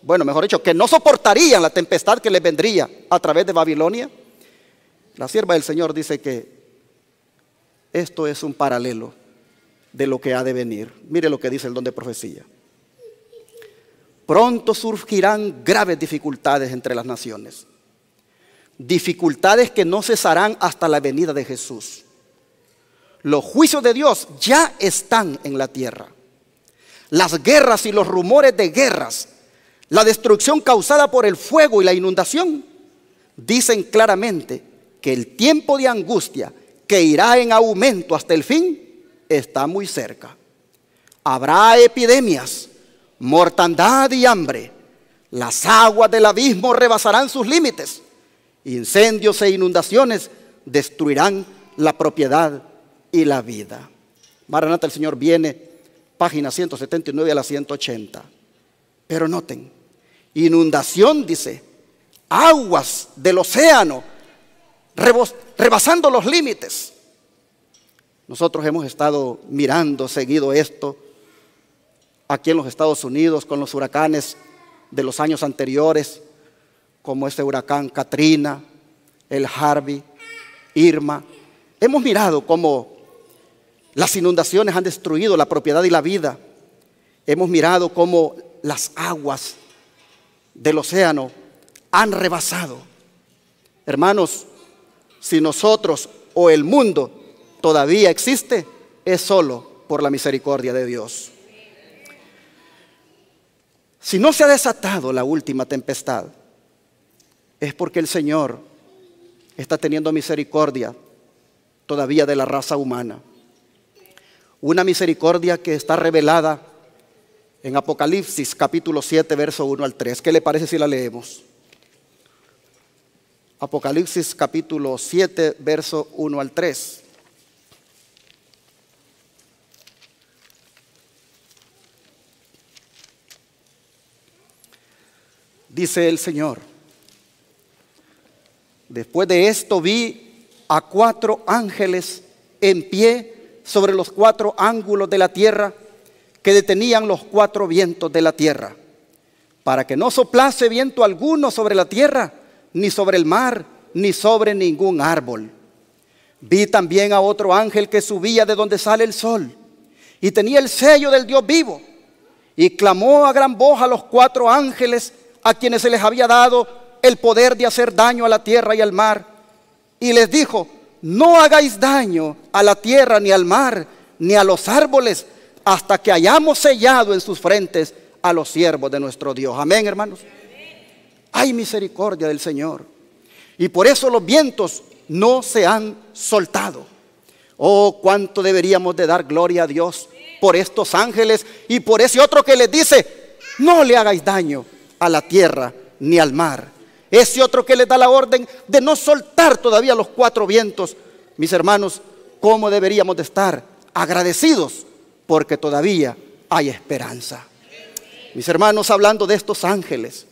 bueno, mejor dicho, que no soportarían la tempestad que les vendría a través de Babilonia. La sierva del Señor dice que esto es un paralelo de lo que ha de venir. Mire lo que dice el don de profecía: pronto surgirán graves dificultades entre las naciones, dificultades que no cesarán hasta la venida de Jesús. Los juicios de Dios ya están en la tierra. Las guerras y los rumores de guerras, la destrucción causada por el fuego y la inundación, dicen claramente que el tiempo de angustia, que irá en aumento hasta el fin, está muy cerca. Habrá epidemias, mortandad y hambre. Las aguas del abismo rebasarán sus límites. Incendios e inundaciones destruirán la propiedad y la vida. Maranata, el Señor viene, página 179 a la 180. Pero noten, inundación, dice, aguas del océano rebasando los límites. Nosotros hemos estado mirando seguido esto aquí en los Estados Unidos con los huracanes de los años anteriores, como este huracán Katrina, el Harvey, Irma. Hemos mirado cómo las inundaciones han destruido la propiedad y la vida. Hemos mirado cómo las aguas del océano han rebasado. Hermanos, si nosotros o el mundo todavía existe, es solo por la misericordia de Dios. Si no se ha desatado la última tempestad, es porque el Señor está teniendo misericordia todavía de la raza humana. Una misericordia que está revelada en Apocalipsis capítulo 7, verso 1 al 3. ¿Qué le parece si la leemos? Apocalipsis capítulo 7, verso 1 al 3. Dice el Señor: después de esto vi a 4 ángeles en pie sobre los 4 ángulos de la tierra, que detenían los 4 vientos de la tierra, para que no soplase viento alguno sobre la tierra, ni sobre el mar, ni sobre ningún árbol. Vi también a otro ángel que subía de donde sale el sol, y tenía el sello del Dios vivo, y clamó a gran voz a los 4 ángeles a quienes se les había dado el poder de hacer daño a la tierra y al mar, y les dijo: no hagáis daño a la tierra, ni al mar, ni a los árboles, hasta que hayamos sellado en sus frentes a los siervos de nuestro Dios. Amén, hermanos. Hay misericordia del Señor, y por eso los vientos no se han soltado. Oh, cuánto deberíamos de dar gloria a Dios por estos ángeles y por ese otro que les dice: no le hagáis daño a la tierra ni al mar. Ese otro que les da la orden de no soltar todavía los 4 vientos. Mis hermanos, ¿cómo deberíamos de estar agradecidos? Porque todavía hay esperanza. Mis hermanos, hablando de estos ángeles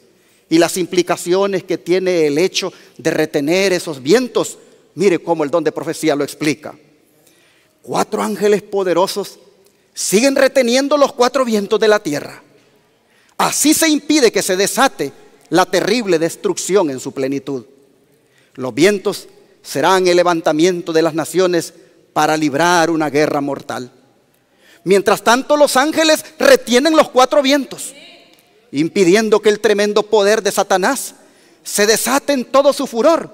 y las implicaciones que tiene el hecho de retener esos vientos, mire cómo el don de profecía lo explica. 4 ángeles poderosos siguen reteniendo los 4 vientos de la tierra. Así se impide que se desate la terrible destrucción en su plenitud. Los vientos serán el levantamiento de las naciones para librar una guerra mortal. Mientras tanto, los ángeles retienen los 4 vientos, impidiendo que el tremendo poder de Satanás se desate en todo su furor,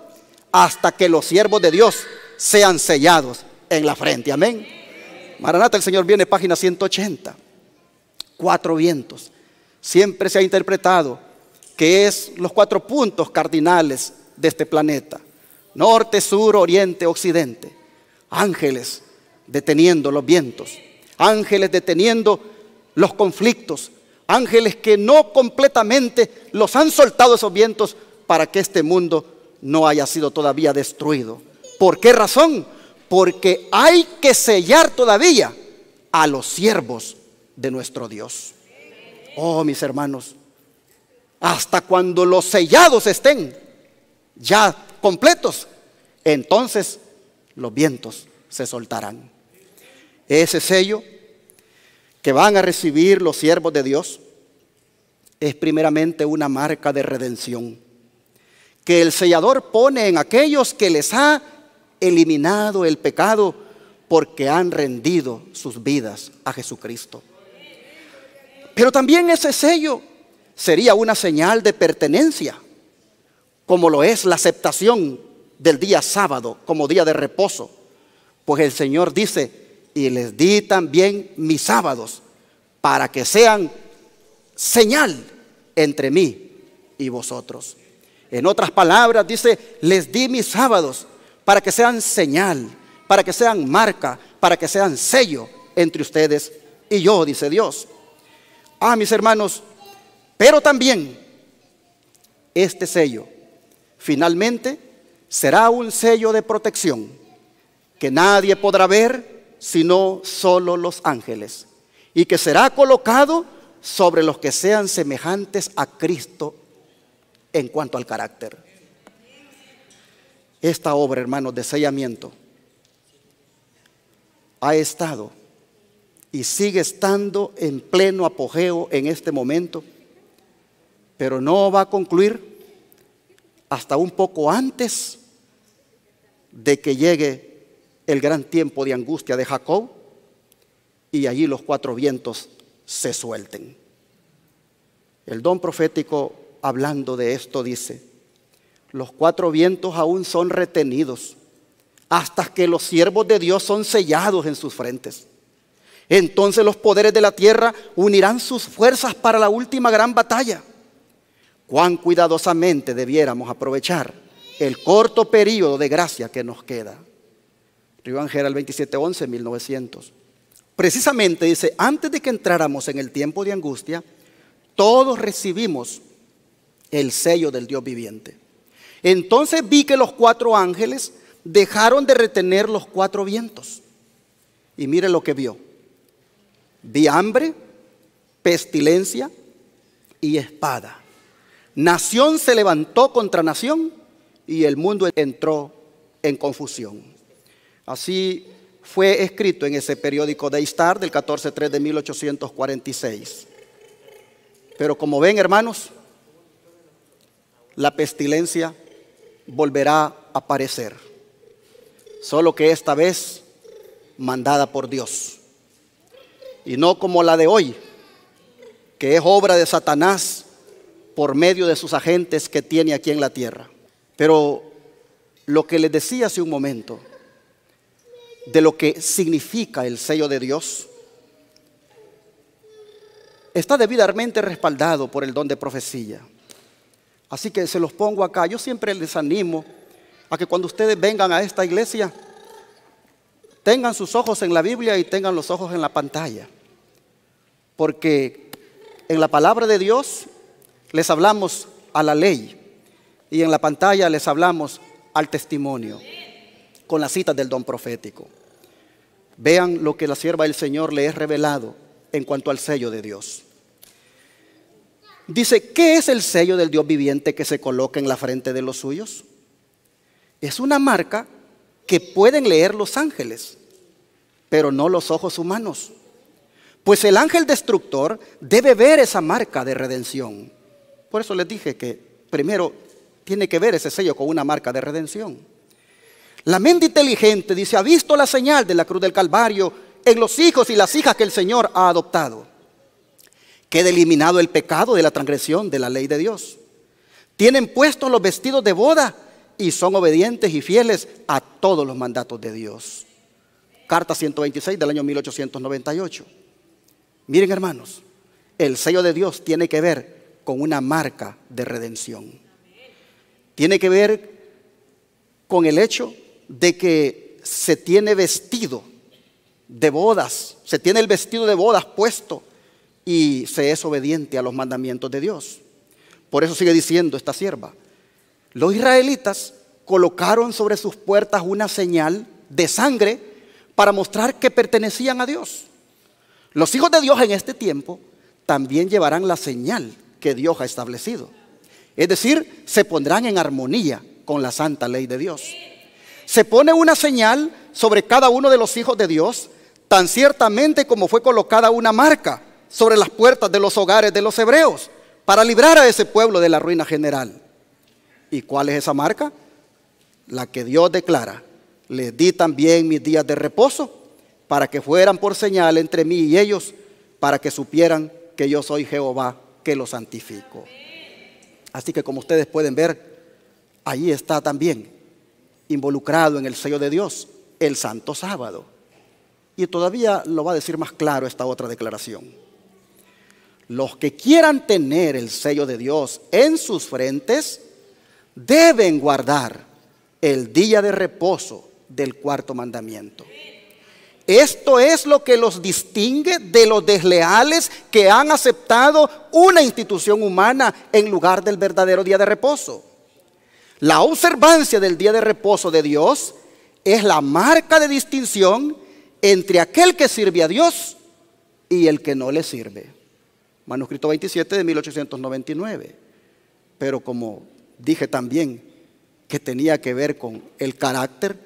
hasta que los siervos de Dios sean sellados en la frente. Amén. Maranata, el Señor viene, página 180. 4 vientos. Siempre se ha interpretado que es los 4 puntos cardinales de este planeta: norte, sur, oriente, occidente. Ángeles deteniendo los vientos, ángeles deteniendo los conflictos, ángeles que no completamente los han soltado esos vientos para que este mundo no haya sido todavía destruido. ¿Por qué razón? Porque hay que sellar todavía a los siervos de nuestro Dios. Oh, mis hermanos, hasta cuando los sellados estén ya completos, entonces los vientos se soltarán. Ese sello que van a recibir los siervos de Dios es primeramente una marca de redención que el sellador pone en aquellos que les ha eliminado el pecado porque han rendido sus vidas a Jesucristo. Pero también ese sello sería una señal de pertenencia, como lo es la aceptación del día sábado como día de reposo. Pues el Señor dice: y les di también mis sábados para que sean señal entre mí y vosotros. En otras palabras dice: les di mis sábados para que sean señal, para que sean marca, para que sean sello entre ustedes y yo, dice Dios. Mis hermanos, pero también este sello finalmente será un sello de protección que nadie podrá ver sino solo los ángeles, y que será colocado sobre los que sean semejantes a Cristo en cuanto al carácter. Esta obra, hermanos, de sellamiento ha estado y sigue estando en pleno apogeo en este momento, pero no va a concluir hasta un poco antes de que llegue el gran tiempo de angustia de Jacob y allí los 4 vientos se suelten. El don profético, hablando de esto, dice: los 4 vientos aún son retenidos hasta que los siervos de Dios son sellados en sus frentes. Entonces los poderes de la tierra unirán sus fuerzas para la última gran batalla. Cuán cuidadosamente debiéramos aprovechar el corto periodo de gracia que nos queda. Río Angera, el 27/11, 1900. Precisamente dice: antes de que entráramos en el tiempo de angustia, todos recibimos el sello del Dios viviente. Entonces vi que los 4 ángeles dejaron de retener los 4 vientos. Y mire lo que vio. Vi hambre, pestilencia y espada. Nación se levantó contra nación y el mundo entró en confusión. Así fue escrito en ese periódico Daystar del 14/3 de 1846. Pero como ven, hermanos, la pestilencia volverá a aparecer, solo que esta vez mandada por Dios, y no como la de hoy, que es obra de Satanás por medio de sus agentes que tiene aquí en la tierra. Pero lo que les decía hace un momento, de lo que significa el sello de Dios, está debidamente respaldado por el don de profecía. Así que se los pongo acá. Yo siempre les animo a que cuando ustedes vengan a esta iglesia, tengan sus ojos en la Biblia y tengan los ojos en la pantalla. Porque en la palabra de Dios les hablamos a la ley y en la pantalla les hablamos al testimonio con las citas del don profético. Vean lo que la sierva del Señor le es revelado en cuanto al sello de Dios. Dice, ¿qué es el sello del Dios viviente que se coloca en la frente de los suyos? Es una marca que pueden leer los ángeles, pero no los ojos humanos. Pues el ángel destructor debe ver esa marca de redención. Por eso les dije que primero tiene que ver ese sello con una marca de redención. La mente inteligente dice, ha visto la señal de la cruz del Calvario en los hijos y las hijas que el Señor ha adoptado. Queda eliminado el pecado de la transgresión de la ley de Dios. Tienen puestos los vestidos de boda y son obedientes y fieles a todos los mandatos de Dios. Carta 126 del año 1898. Miren, hermanos, el sello de Dios tiene que ver con una marca de redención. Tiene que ver con el hecho de que se tiene vestido de bodas, se tiene el vestido de bodas puesto y se es obediente a los mandamientos de Dios. Por eso sigue diciendo esta sierva, los israelitas colocaron sobre sus puertas una señal de sangre para mostrar que pertenecían a Dios. Los hijos de Dios en este tiempo también llevarán la señal que Dios ha establecido. Es decir, se pondrán en armonía con la santa ley de Dios. Se pone una señal sobre cada uno de los hijos de Dios, tan ciertamente como fue colocada una marca sobre las puertas de los hogares de los hebreos, para librar a ese pueblo de la ruina general. ¿Y cuál es esa marca? La que Dios declara, les di también mis días de reposo, para que fueran por señal entre mí y ellos, para que supieran que yo soy Jehová, que los santifico. Así que como ustedes pueden ver, ahí está también involucrado en el sello de Dios el Santo Sábado. Y todavía lo va a decir más claro esta otra declaración. Los que quieran tener el sello de Dios en sus frentes deben guardar el día de reposo del 4º mandamiento. Esto es lo que los distingue de los desleales que han aceptado una institución humana en lugar del verdadero día de reposo. La observancia del día de reposo de Dios es la marca de distinción entre aquel que sirve a Dios y el que no le sirve. Manuscrito 27 de 1899. Pero como dije también que tenía que ver con el carácter,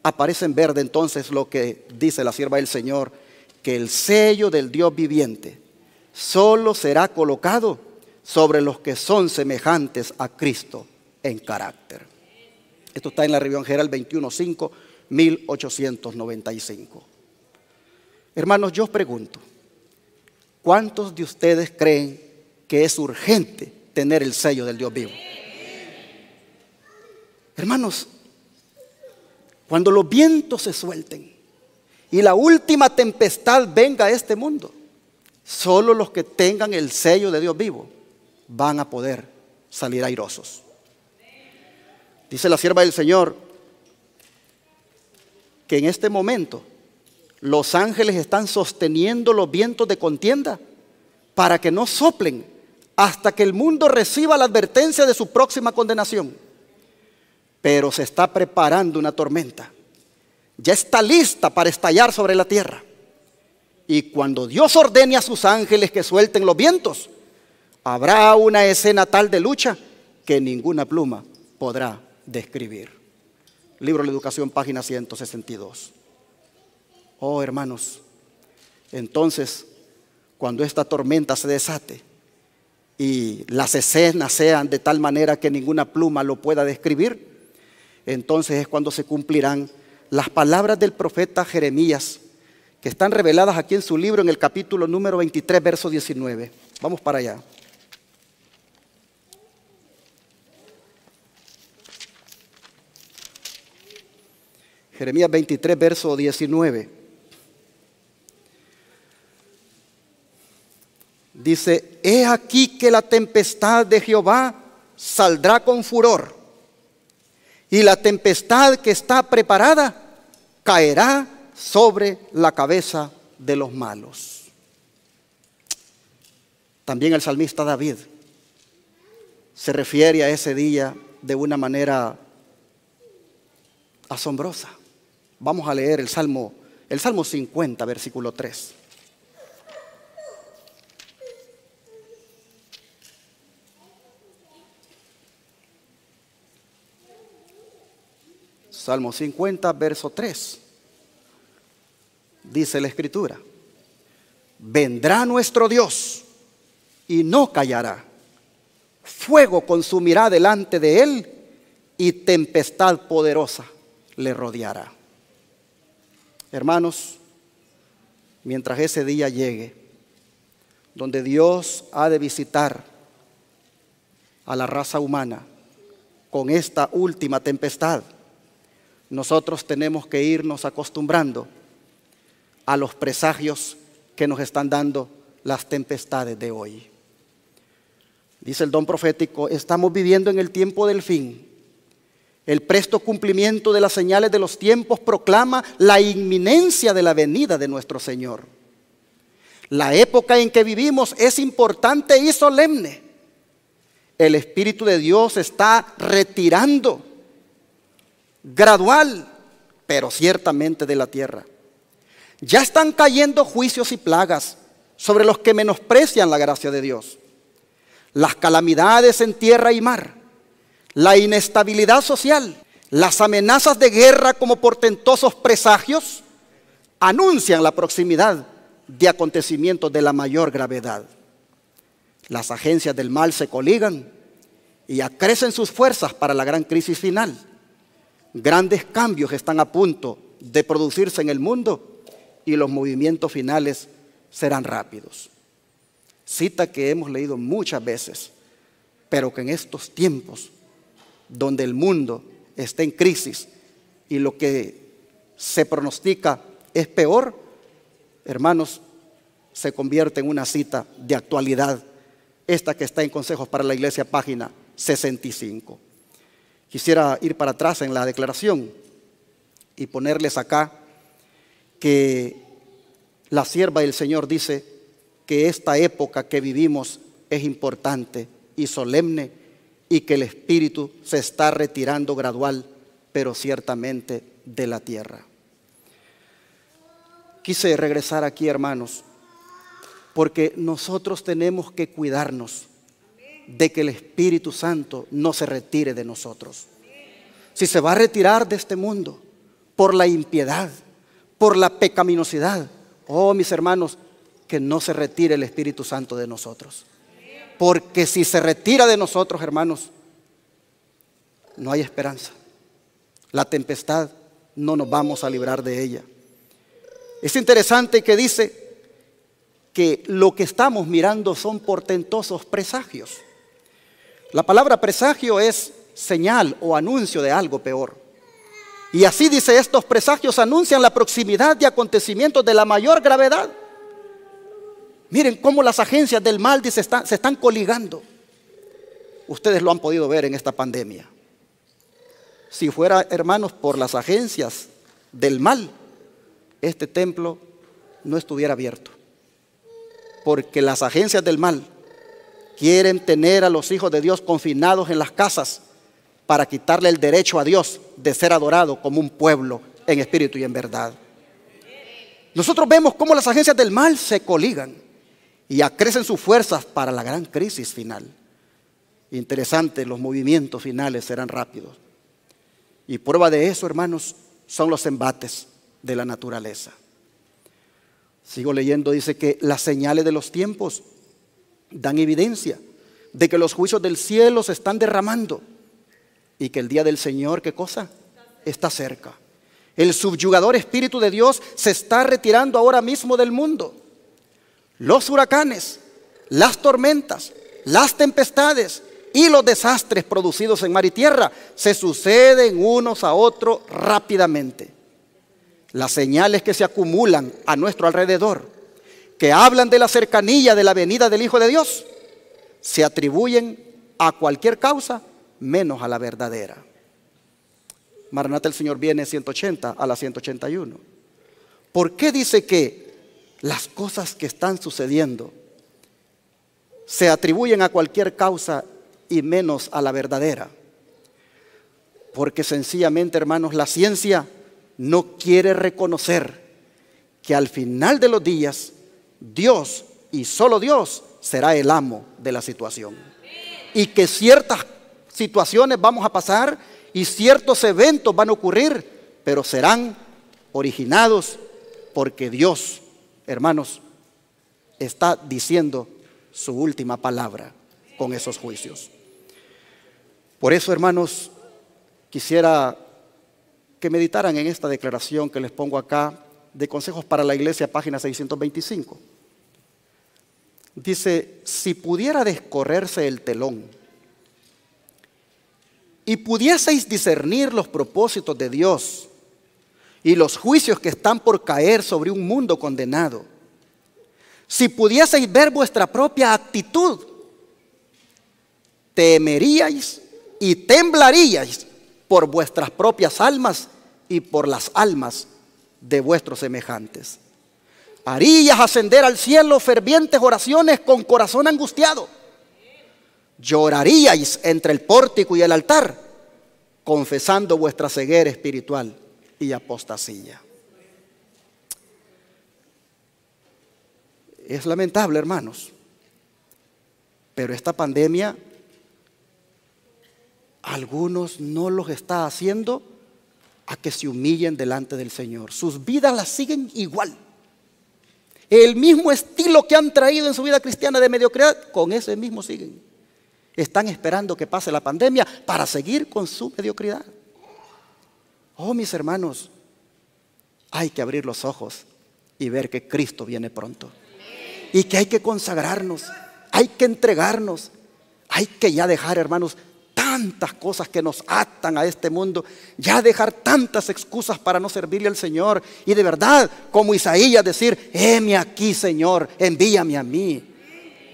aparece en verde entonces lo que dice la sierva del Señor, que el sello del Dios viviente solo será colocado sobre los que son semejantes a Cristo en carácter. Esto está en la Revisión General 21.5, 1895. Hermanos, yo os pregunto, ¿cuántos de ustedes creen que es urgente tener el sello del Dios vivo? Hermanos, cuando los vientos se suelten y la última tempestad venga a este mundo, solo los que tengan el sello de Dios vivo van a poder salir airosos. Dice la sierva del Señor que en este momento los ángeles están sosteniendo los vientos de contienda para que no soplen hasta que el mundo reciba la advertencia de su próxima condenación. pero se está preparando una tormenta. Ya está lista para estallar sobre la tierra. Y cuando Dios ordene a sus ángeles que suelten los vientos, habrá una escena tal de lucha que ninguna pluma podrá describir. Libro de la Educación, página 162. Oh, hermanos, entonces, cuando esta tormenta se desate y las escenas sean de tal manera que ninguna pluma lo pueda describir, entonces es cuando se cumplirán las palabras del profeta Jeremías, que están reveladas aquí en su libro en el capítulo número 23, verso 19. Vamos para allá. Jeremías 23, verso 19. Dice: he aquí que la tempestad de Jehová saldrá con furor, y la tempestad que está preparada caerá sobre la cabeza de los malos. También el salmista David se refiere a ese día de una manera asombrosa. Vamos a leer el Salmo 50, versículo 3. Salmo 50, verso 3. Dice la Escritura: vendrá nuestro Dios y no callará. Fuego consumirá delante de él y tempestad poderosa le rodeará. Hermanos, mientras ese día llegue, donde Dios ha de visitar a la raza humana con esta última tempestad, nosotros tenemos que irnos acostumbrando a los presagios que nos están dando las tempestades de hoy. Dice el don profético: estamos viviendo en el tiempo del fin. El presto cumplimiento de las señales de los tiempos proclama la inminencia de la venida de nuestro Señor. La época en que vivimos es importante y solemne. El Espíritu de Dios está retirando gradual, pero ciertamente de la tierra. Ya están cayendo juicios y plagas sobre los que menosprecian la gracia de Dios. Las calamidades en tierra y mar, la inestabilidad social, las amenazas de guerra como portentosos presagios anuncian la proximidad de acontecimientos de la mayor gravedad. Las agencias del mal se coligan y acrecen sus fuerzas para la gran crisis final. Grandes cambios están a punto de producirse en el mundo y los movimientos finales serán rápidos. Cita que hemos leído muchas veces, pero que en estos tiempos donde el mundo está en crisis y lo que se pronostica es peor, hermanos, se convierte en una cita de actualidad, esta que está en Consejos para la Iglesia, página 65. Quisiera ir para atrás en la declaración y ponerles acá que la sierva del Señor dice que esta época que vivimos es importante y solemne y que el Espíritu se está retirando gradual, pero ciertamente de la tierra. Quise regresar aquí, hermanos, porque nosotros tenemos que cuidarnos de que el Espíritu Santo no se retire de nosotros. Si se va a retirar de este mundo por la impiedad, por la pecaminosidad, oh mis hermanos, que no se retire el Espíritu Santo de nosotros. Porque si se retira de nosotros, hermanos, no hay esperanza. La tempestad no nos vamos a librar de ella. Es interesante que dice que lo que estamos mirando son portentosos presagios. La palabra presagio es señal o anuncio de algo peor. Y así dice: estos presagios anuncian la proximidad de acontecimientos de la mayor gravedad. Miren cómo las agencias del mal se están coligando. Ustedes lo han podido ver en esta pandemia. Si fuera, hermanos, por las agencias del mal, este templo no estuviera abierto. Porque las agencias del mal quieren tener a los hijos de Dios confinados en las casas para quitarle el derecho a Dios de ser adorado como un pueblo en espíritu y en verdad. Nosotros vemos cómo las agencias del mal se coligan y acrecen sus fuerzas para la gran crisis final. Interesante, los movimientos finales serán rápidos. Y prueba de eso, hermanos, son los embates de la naturaleza. Sigo leyendo, dice que las señales de los tiempos dan evidencia de que los juicios del cielo se están derramando y que el día del Señor, ¿qué cosa? Está cerca. El subyugador espíritu de Dios se está retirando ahora mismo del mundo. Los huracanes, las tormentas, las tempestades y los desastres producidos en mar y tierra se suceden unos a otros rápidamente. Las señales que se acumulan a nuestro alrededor, que hablan de la cercanía de la venida del Hijo de Dios, se atribuyen a cualquier causa menos a la verdadera. Maranata, el Señor viene 180 a la 181. ¿Por qué dice que las cosas que están sucediendo se atribuyen a cualquier causa y menos a la verdadera? Porque sencillamente, hermanos, la ciencia no quiere reconocer que al final de los días Dios y solo Dios será el amo de la situación, y que ciertas situaciones vamos a pasar y ciertos eventos van a ocurrir, pero serán originados porque Dios, hermanos, está diciendo su última palabra con esos juicios. Por eso, hermanos, quisiera que meditaran en esta declaración que les pongo acá de Consejos para la Iglesia, página 625. Dice: si pudiera descorrerse el telón y pudieseis discernir los propósitos de Dios y los juicios que están por caer sobre un mundo condenado, si pudieseis ver vuestra propia actitud, temeríais y temblaríais por vuestras propias almas y por las almas de vuestros semejantes. Haríais ascender al cielo fervientes oraciones con corazón angustiado. Lloraríais entre el pórtico y el altar, confesando vuestra ceguera espiritual y apostasía. Es lamentable, hermanos, pero esta pandemia a algunos no los está haciendo a que se humillen delante del Señor. Sus vidas las siguen igual. El mismo estilo que han traído en su vida cristiana de mediocridad, con ese mismo siguen. Están esperando que pase la pandemia para seguir con su mediocridad. Oh, mis hermanos, hay que abrir los ojos y ver que Cristo viene pronto. Y que hay que consagrarnos, hay que entregarnos, hay que ya dejar, hermanos, tantas cosas que nos atan a este mundo, ya dejar tantas excusas para no servirle al Señor, y de verdad, como Isaías, decir: heme aquí, Señor, envíame a mí.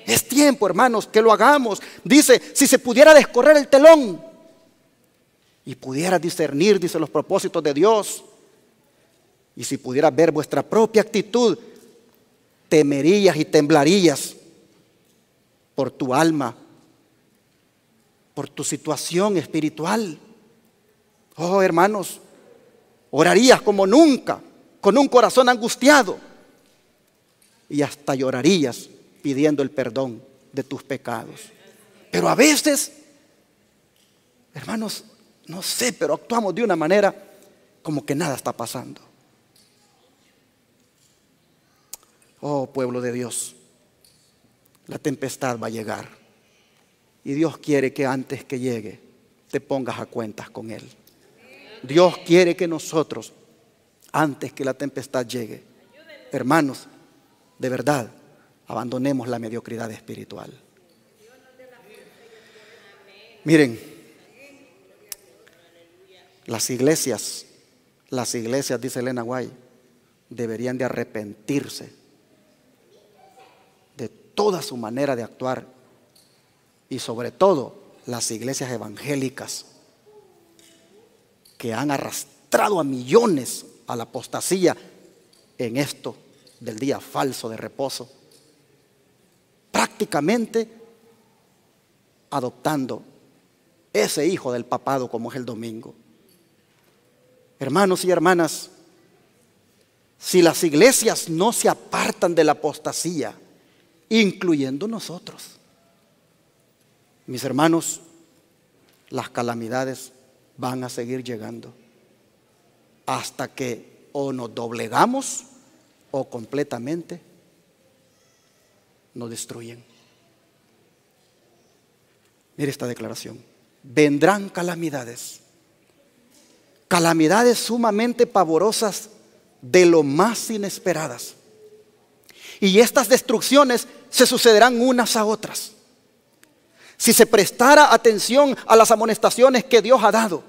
Es tiempo, hermanos, que lo hagamos. Dice: si se pudiera descorrer el telón y pudiera discernir, dice, los propósitos de Dios, y si pudiera ver vuestra propia actitud, temerías y temblarías por tu alma, por tu situación espiritual. Oh, hermanos, orarías como nunca, con un corazón angustiado, y hasta llorarías pidiendo el perdón de tus pecados. Pero a veces, hermanos, no sé, pero actuamos de una manera como que nada está pasando. Oh, pueblo de Dios, la tempestad va a llegar, y Dios quiere que antes que llegue te pongas a cuentas con Él. Dios quiere que nosotros, antes que la tempestad llegue, hermanos, de verdad, abandonemos la mediocridad espiritual. Miren, las iglesias, dice Elena White, deberían de arrepentirse de toda su manera de actuar, y sobre todo las iglesias evangélicas que han arrastrado a millones a la apostasía en esto del día falso de reposo, prácticamente adoptando ese hijo del papado como es el domingo. Hermanos y hermanas, si las iglesias no se apartan de la apostasía, incluyendo nosotros, mis hermanos, las calamidades van a seguir llegando hasta que o nos doblegamos o completamente nos destruyen. Mire esta declaración: vendrán calamidades, calamidades sumamente pavorosas, de lo más inesperadas, y estas destrucciones se sucederán unas a otras. Si se prestara atención a las amonestaciones que Dios ha dado,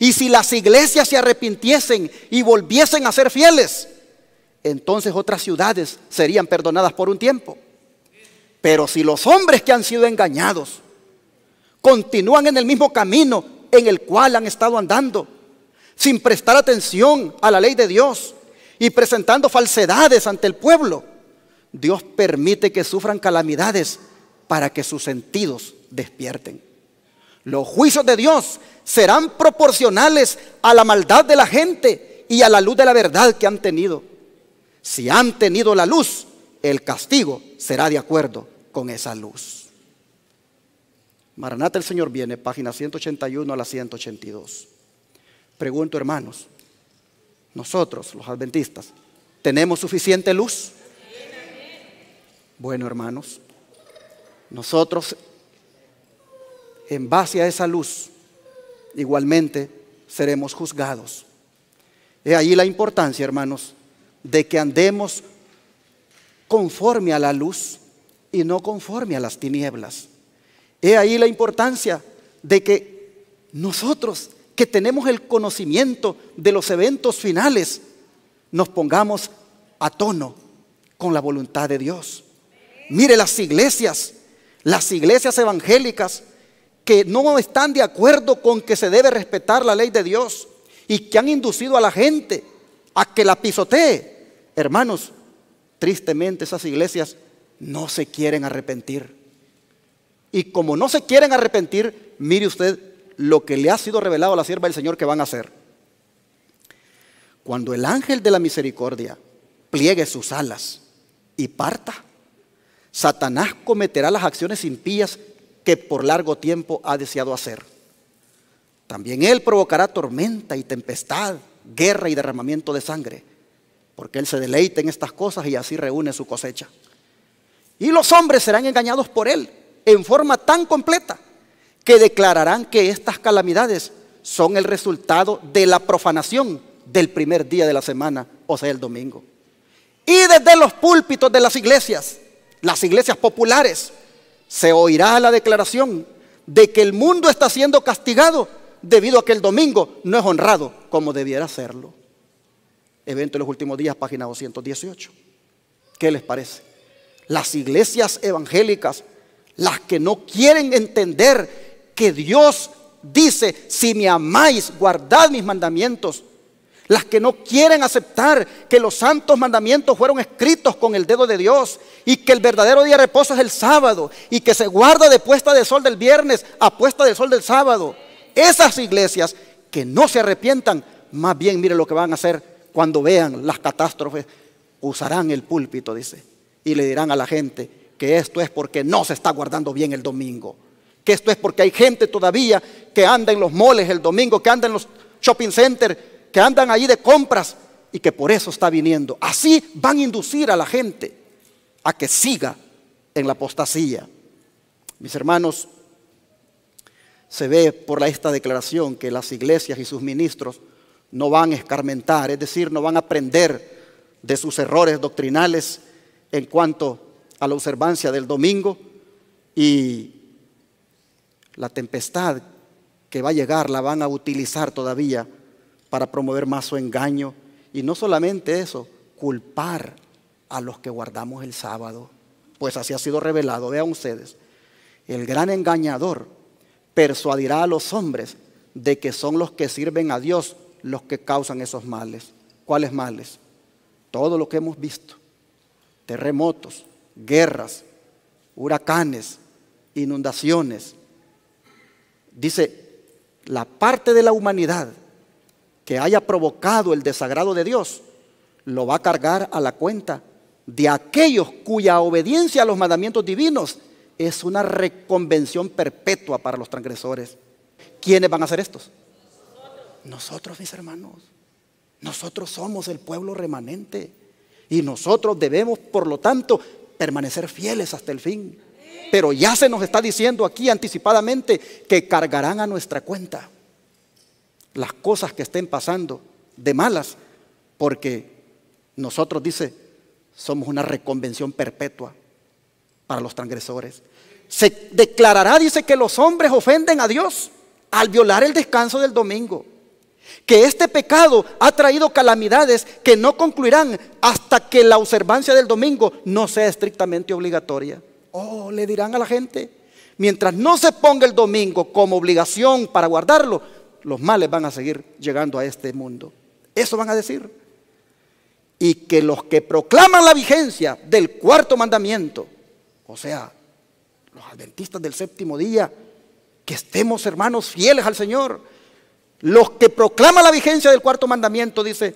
y si las iglesias se arrepintiesen y volviesen a ser fieles, entonces otras ciudades serían perdonadas por un tiempo. Pero si los hombres que han sido engañados continúan en el mismo camino en el cual han estado andando, sin prestar atención a la ley de Dios y presentando falsedades ante el pueblo, Dios permite que sufran calamidades para que sus sentidos despierten. Los juicios de Dios serán proporcionales a la maldad de la gente y a la luz de la verdad que han tenido. Si han tenido la luz, el castigo será de acuerdo con esa luz. Maranata, el Señor viene, página 181 a la 182. Pregunto, hermanos, nosotros, los adventistas, ¿tenemos suficiente luz? Bueno, hermanos, nosotros, en base a esa luz, igualmente seremos juzgados. He ahí la importancia, hermanos, de que andemos conforme a la luz y no conforme a las tinieblas. He ahí la importancia de que nosotros, que tenemos el conocimiento de los eventos finales, nos pongamos a tono con la voluntad de Dios. Mire, las iglesias evangélicas que no están de acuerdo con que se debe respetar la ley de Dios y que han inducido a la gente a que la pisotee, hermanos, tristemente esas iglesias no se quieren arrepentir. Y como no se quieren arrepentir, mire usted lo que le ha sido revelado a la sierva del Señor que van a hacer. Cuando el ángel de la misericordia pliegue sus alas y parta, Satanás cometerá las acciones impías que por largo tiempo ha deseado hacer. También él provocará tormenta y tempestad, guerra y derramamiento de sangre, porque él se deleita en estas cosas y así reúne su cosecha. Y los hombres serán engañados por él en forma tan completa que declararán que estas calamidades son el resultado de la profanación del primer día de la semana, o sea, el domingo. Y desde los púlpitos de las iglesias populares, se oirá la declaración de que el mundo está siendo castigado debido a que el domingo no es honrado como debiera serlo. Evento de los últimos días, página 218. ¿Qué les parece? Las iglesias evangélicas, las que no quieren entender que Dios dice: si me amáis, guardad mis mandamientos. Las que no quieren aceptar que los santos mandamientos fueron escritos con el dedo de Dios y que el verdadero día de reposo es el sábado y que se guarda de puesta de sol del viernes a puesta del sol del sábado. Esas iglesias que no se arrepientan, más bien mire lo que van a hacer cuando vean las catástrofes. Usarán el púlpito, dice, y le dirán a la gente que esto es porque no se está guardando bien el domingo, que esto es porque hay gente todavía que anda en los moles el domingo, que anda en los shopping centers, que andan allí de compras y que por eso está viniendo. Así van a inducir a la gente a que siga en la apostasía. Mis hermanos, se ve por esta declaración que las iglesias y sus ministros no van a escarmentar, es decir, no van a aprender de sus errores doctrinales en cuanto a la observancia del domingo, y la tempestad que va a llegar la van a utilizar todavía para promover más su engaño. Y no solamente eso, culpar a los que guardamos el sábado, pues así ha sido revelado. Vean ustedes, el gran engañador persuadirá a los hombres de que son los que sirven a Dios los que causan esos males. ¿Cuáles males? Todo lo que hemos visto: terremotos, guerras, huracanes, inundaciones, Dice, la parte de la humanidad que haya provocado el desagrado de Dios, lo va a cargar a la cuenta de aquellos cuya obediencia a los mandamientos divinos es una reconvención perpetua para los transgresores. ¿Quiénes van a hacer estos? Nosotros, mis hermanos. Nosotros somos el pueblo remanente y nosotros debemos, por lo tanto, permanecer fieles hasta el fin. Pero ya se nos está diciendo aquí anticipadamente que cargarán a nuestra cuenta las cosas que estén pasando de malas, porque nosotros, dice, somos una reconvención perpetua para los transgresores. Se declarará, dice, que los hombres ofenden a Dios al violar el descanso del domingo, que este pecado ha traído calamidades que no concluirán hasta que la observancia del domingo no sea estrictamente obligatoria. Oh, le dirán a la gente, mientras no se ponga el domingo como obligación para guardarlo, los males van a seguir llegando a este mundo. Eso van a decir. Y que los que proclaman la vigencia del cuarto mandamiento, o sea, los adventistas del séptimo día, que estemos, hermanos, fieles al Señor. Los que proclaman la vigencia del cuarto mandamiento, dice,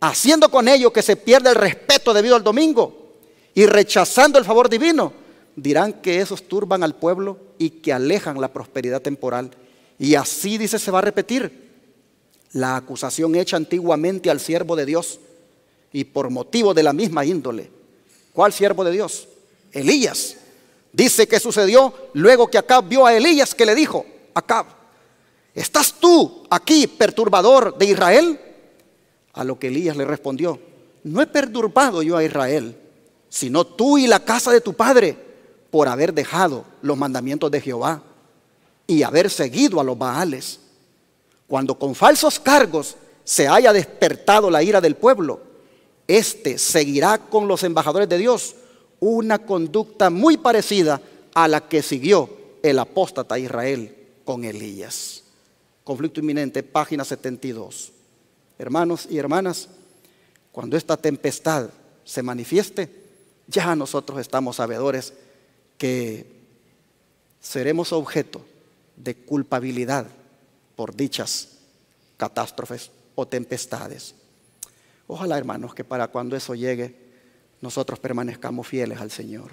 haciendo con ello que se pierda el respeto debido al domingo y rechazando el favor divino, dirán que esos turban al pueblo y que alejan la prosperidad temporal. Y así, dice, se va a repetir la acusación hecha antiguamente al siervo de Dios y por motivo de la misma índole. ¿Cuál siervo de Dios? Elías. Dice que sucedió luego que Acab vio a Elías, que le dijo: Acab, ¿estás tú aquí, perturbador de Israel? A lo que Elías le respondió: no he perturbado yo a Israel, sino tú y la casa de tu padre, por haber dejado los mandamientos de Jehová y haber seguido a los Baales. Cuando con falsos cargos se haya despertado la ira del pueblo, éste seguirá con los embajadores de Dios una conducta muy parecida a la que siguió el apóstata Israel con Elías. Conflicto inminente, página 72. Hermanos y hermanas, cuando esta tempestad se manifieste, ya nosotros estamos sabedores que seremos objeto de culpabilidad por dichas catástrofes o tempestades. Ojalá, hermanos, que para cuando eso llegue, nosotros permanezcamos fieles al Señor.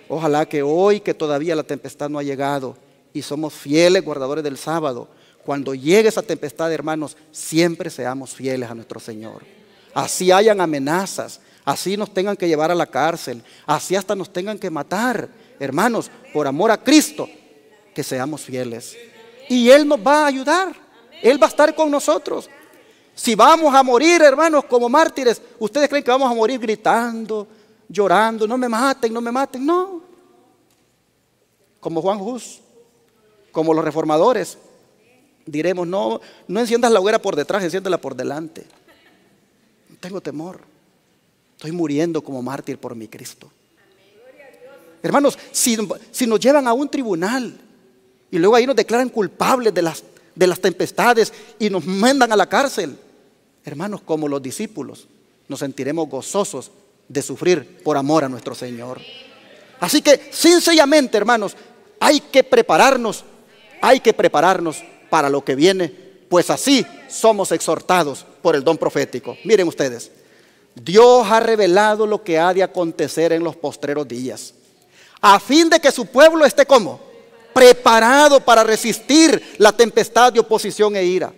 Ojalá que hoy, que todavía la tempestad no ha llegado y somos fieles guardadores del sábado, cuando llegue esa tempestad, hermanos, siempre seamos fieles a nuestro Señor. Así hayan amenazas, así nos tengan que llevar a la cárcel, así hasta nos tengan que matar, hermanos, por amor a Cristo, que seamos fieles. Y Él nos va a ayudar, Él va a estar con nosotros. Si vamos a morir, hermanos, como mártires, ¿ustedes creen que vamos a morir gritando, llorando, no me maten, no me maten? No. Como Juan Hus, como los reformadores, diremos: no enciendas la hoguera por detrás, enciéndela por delante. No tengo temor, estoy muriendo como mártir por mi Cristo. Hermanos, si nos llevan a un tribunal y luego ahí nos declaran culpables de las tempestades y nos mandan a la cárcel, hermanos, como los discípulos, nos sentiremos gozosos de sufrir por amor a nuestro Señor. Así que, sencillamente, hermanos, hay que prepararnos para lo que viene, pues así somos exhortados por el don profético. Miren ustedes, Dios ha revelado lo que ha de acontecer en los postreros días, a fin de que su pueblo esté ¿cómo? Preparado para resistir la tempestad de oposición e ira.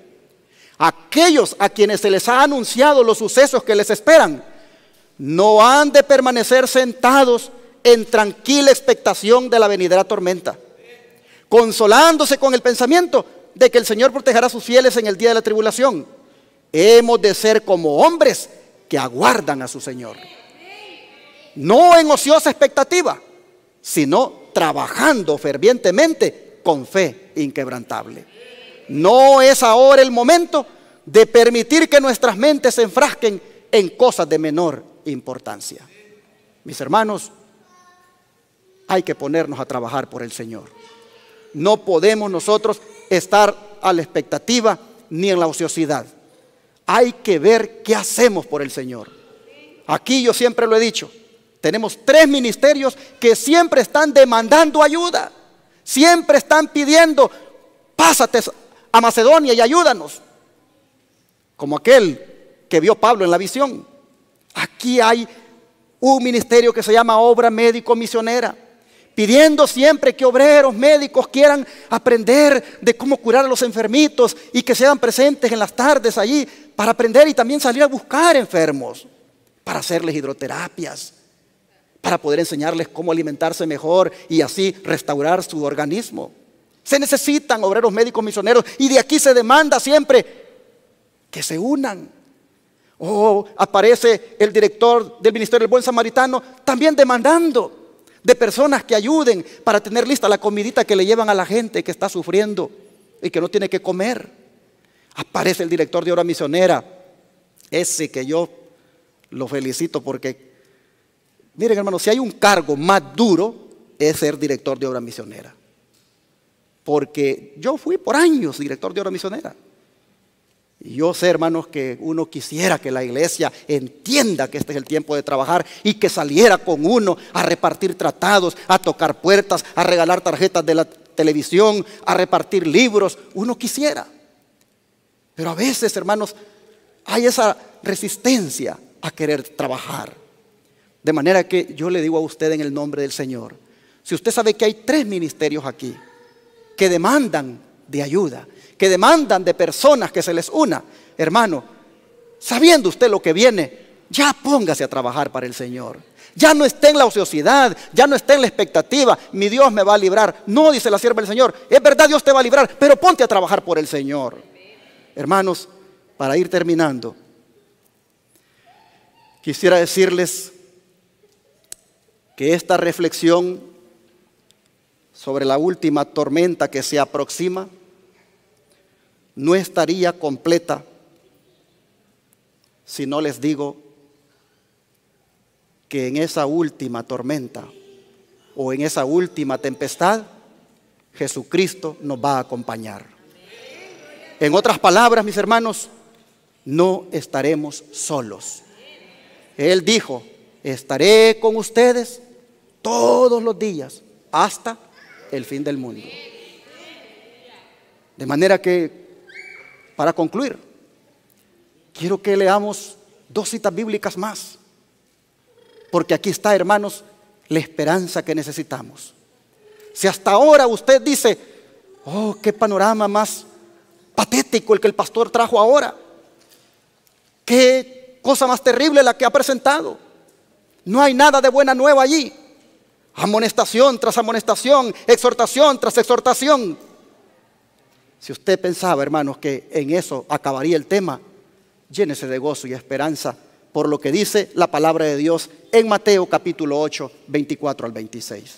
Aquellos a quienes se les ha anunciado los sucesos que les esperan, no han de permanecer sentados en tranquila expectación de la venidera tormenta, consolándose con el pensamiento de que el Señor protegerá a sus fieles en el día de la tribulación. Hemos de ser como hombres que aguardan a su Señor, no en ociosa expectativa, sino trabajando fervientemente con fe inquebrantable. No es ahora el momento de permitir que nuestras mentes se enfrasquen en cosas de menor importancia. Mis hermanos, hay que ponernos a trabajar por el Señor. No podemos nosotros estar a la expectativa ni en la ociosidad. Hay que ver qué hacemos por el Señor. Aquí yo siempre lo he dicho, tenemos 3 ministerios que siempre están demandando ayuda, siempre están pidiendo pásate a Macedonia y ayúdanos. Como aquel que vio Pablo en la visión. Aquí hay un ministerio que se llama Obra Médico Misionera, pidiendo siempre que obreros médicos quieran aprender de cómo curar a los enfermitos y que sean presentes en las tardes allí para aprender y también salir a buscar enfermos, para hacerles hidroterapias, para poder enseñarles cómo alimentarse mejor y así restaurar su organismo. Se necesitan obreros médicos misioneros y de aquí se demanda siempre que se unan. Aparece el director del Ministerio del Buen Samaritano también demandando de personas que ayuden para tener lista la comidita que le llevan a la gente que está sufriendo y que no tiene que comer. Aparece el director de Obra Misionera, ese que yo lo felicito porque, miren hermanos, si hay un cargo más duro es ser director de Obra Misionera. Porque yo fui por años director de Obra Misionera. Y yo sé, hermanos, que uno quisiera que la iglesia entienda que este es el tiempo de trabajar y que saliera con uno a repartir tratados, a tocar puertas, a regalar tarjetas de la televisión, a repartir libros. Uno quisiera. Pero a veces, hermanos, hay esa resistencia a querer trabajar. De manera que yo le digo a usted en el nombre del Señor, si usted sabe que hay 3 ministerios aquí que demandan de ayuda, que demandan de personas que se les una, hermano, sabiendo usted lo que viene, ya póngase a trabajar para el Señor. Ya no esté en la ociosidad, ya no esté en la expectativa, mi Dios me va a librar. No, dice la sierva del Señor, es verdad, Dios te va a librar, pero ponte a trabajar por el Señor. Hermanos, para ir terminando, quisiera decirles que esta reflexión sobre la última tormenta que se aproxima no estaría completa si no les digo que en esa última tormenta o en esa última tempestad, Jesucristo nos va a acompañar. En otras palabras, mis hermanos, no estaremos solos. Él dijo, estaré con ustedes todos los días hasta el fin del mundo. De manera que, para concluir, quiero que leamos 2 citas bíblicas más, porque aquí está, hermanos, la esperanza que necesitamos. Si hasta ahora usted dice, oh, qué panorama más patético el que el pastor trajo ahora, qué cosa más terrible la que ha presentado, no hay nada de buena nueva allí, amonestación tras amonestación, exhortación tras exhortación. Si usted pensaba, hermanos, que en eso acabaría el tema, llénese de gozo y esperanza por lo que dice la palabra de Dios en Mateo capítulo 8, 24 al 26.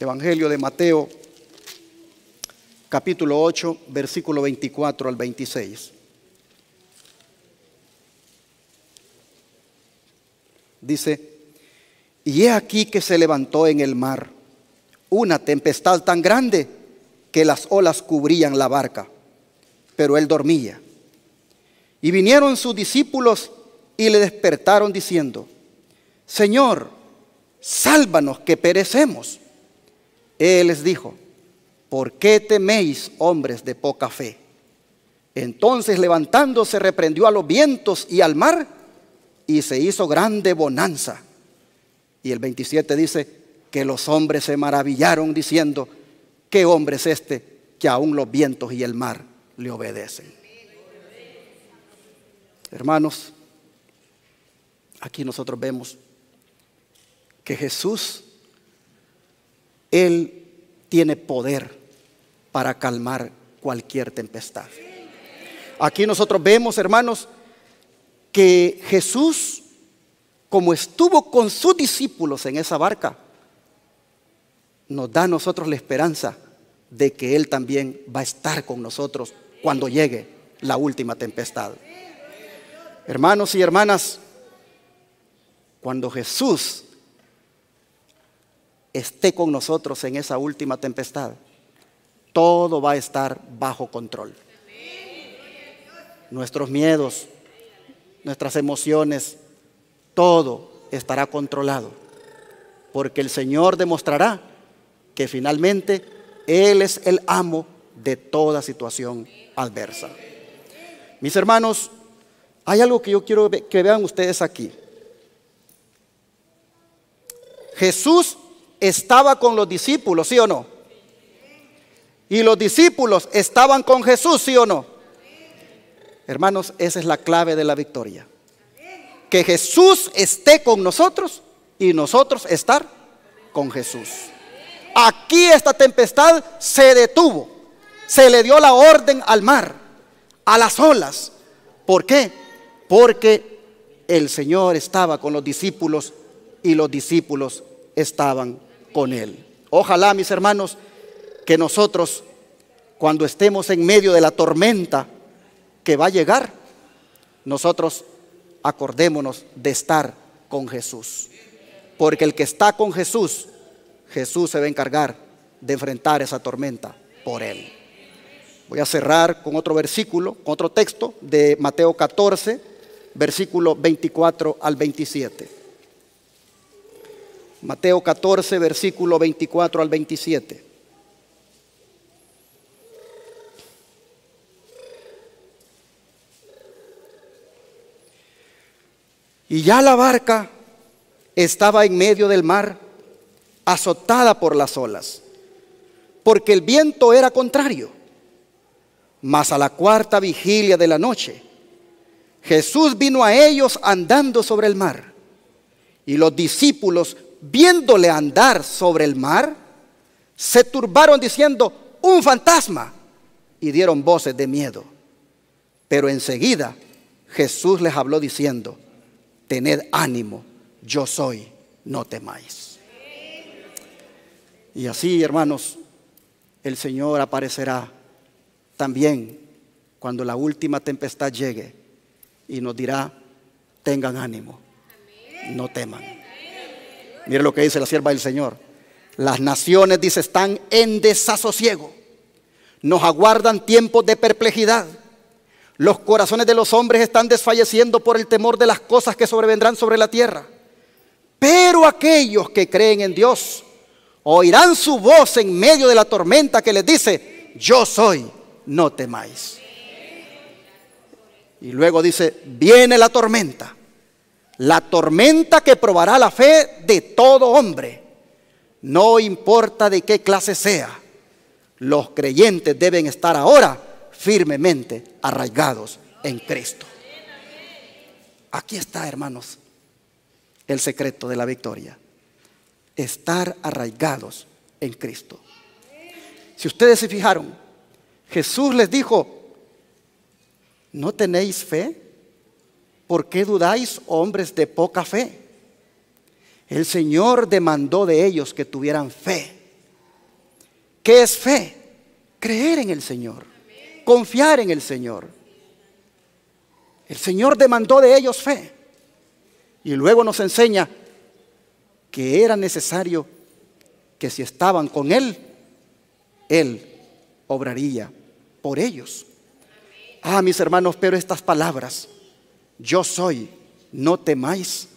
Evangelio de Mateo capítulo 8, versículo 24 al 26. Dice, y he aquí que se levantó en el mar una tempestad tan grande que las olas cubrían la barca, pero él dormía. Y vinieron sus discípulos y le despertaron diciendo, Señor, sálvanos que perecemos. Él les dijo, ¿por qué teméis, hombres de poca fe? Entonces levantándose reprendió a los vientos y al mar y se hizo grande bonanza. Y el 27 dice que los hombres se maravillaron diciendo, ¿qué hombre es este que aún los vientos y el mar le obedecen? Hermanos, aquí nosotros vemos que Jesús, Él tiene poder para calmar cualquier tempestad. Aquí nosotros vemos, hermanos, que Jesús, como estuvo con sus discípulos en esa barca, nos da a nosotros la esperanza de que Él también va a estar con nosotros cuando llegue la última tempestad. Hermanos y hermanas, cuando Jesús esté con nosotros en esa última tempestad, todo va a estar bajo control. Nuestros miedos, nuestras emociones, todo estará controlado, porque el Señor demostrará que finalmente Él es el amo de toda situación adversa. Mis hermanos, hay algo que yo quiero que vean ustedes aquí. Jesús estaba con los discípulos, ¿sí o no? Y los discípulos estaban con Jesús, ¿sí o no? Hermanos, esa es la clave de la victoria. Que Jesús esté con nosotros y nosotros estar con Jesús. Aquí esta tempestad se detuvo. Se le dio la orden al mar, a las olas. ¿Por qué? Porque el Señor estaba con los discípulos y los discípulos estaban con Él. Ojalá, mis hermanos, que nosotros, cuando estemos en medio de la tormenta que va a llegar, nosotros acordémonos de estar con Jesús. Porque el que está con Jesús, Jesús se va a encargar de enfrentar esa tormenta por Él. Voy a cerrar con otro versículo, con otro texto de Mateo 14, versículo 24 al 27. Mateo 14, versículo 24 al 27. Y ya la barca estaba en medio del mar, azotada por las olas, porque el viento era contrario. Mas a la cuarta vigilia de la noche, Jesús vino a ellos andando sobre el mar. Y los discípulos, viéndole andar sobre el mar, se turbaron diciendo: ¡un fantasma! Y dieron voces de miedo. Pero enseguida Jesús les habló diciendo: tened ánimo, yo soy, no temáis. Y así, hermanos, el Señor aparecerá también cuando la última tempestad llegue y nos dirá: tengan ánimo, no teman. Mire lo que dice la sierva del Señor: las naciones, dice, están en desasosiego, nos aguardan tiempos de perplejidad. Los corazones de los hombres están desfalleciendo por el temor de las cosas que sobrevendrán sobre la tierra. Pero aquellos que creen en Dios oirán su voz en medio de la tormenta que les dice: yo soy, no temáis. Y luego dice: viene la tormenta que probará la fe de todo hombre. No importa de qué clase sea, los creyentes deben estar ahora firmemente arraigados en Cristo. Aquí está, hermanos, el secreto de la victoria: estar arraigados en Cristo. Si ustedes se fijaron, Jesús les dijo: ¿no tenéis fe? ¿Por qué dudáis, hombres de poca fe? El Señor demandó de ellos que tuvieran fe. ¿Qué es fe? Creer en el Señor, confiar en el Señor. El Señor demandó de ellos fe. Y luego nos enseña que era necesario que si estaban con Él, Él obraría por ellos. Ah, mis hermanos, pero estas palabras: yo soy, no temáis,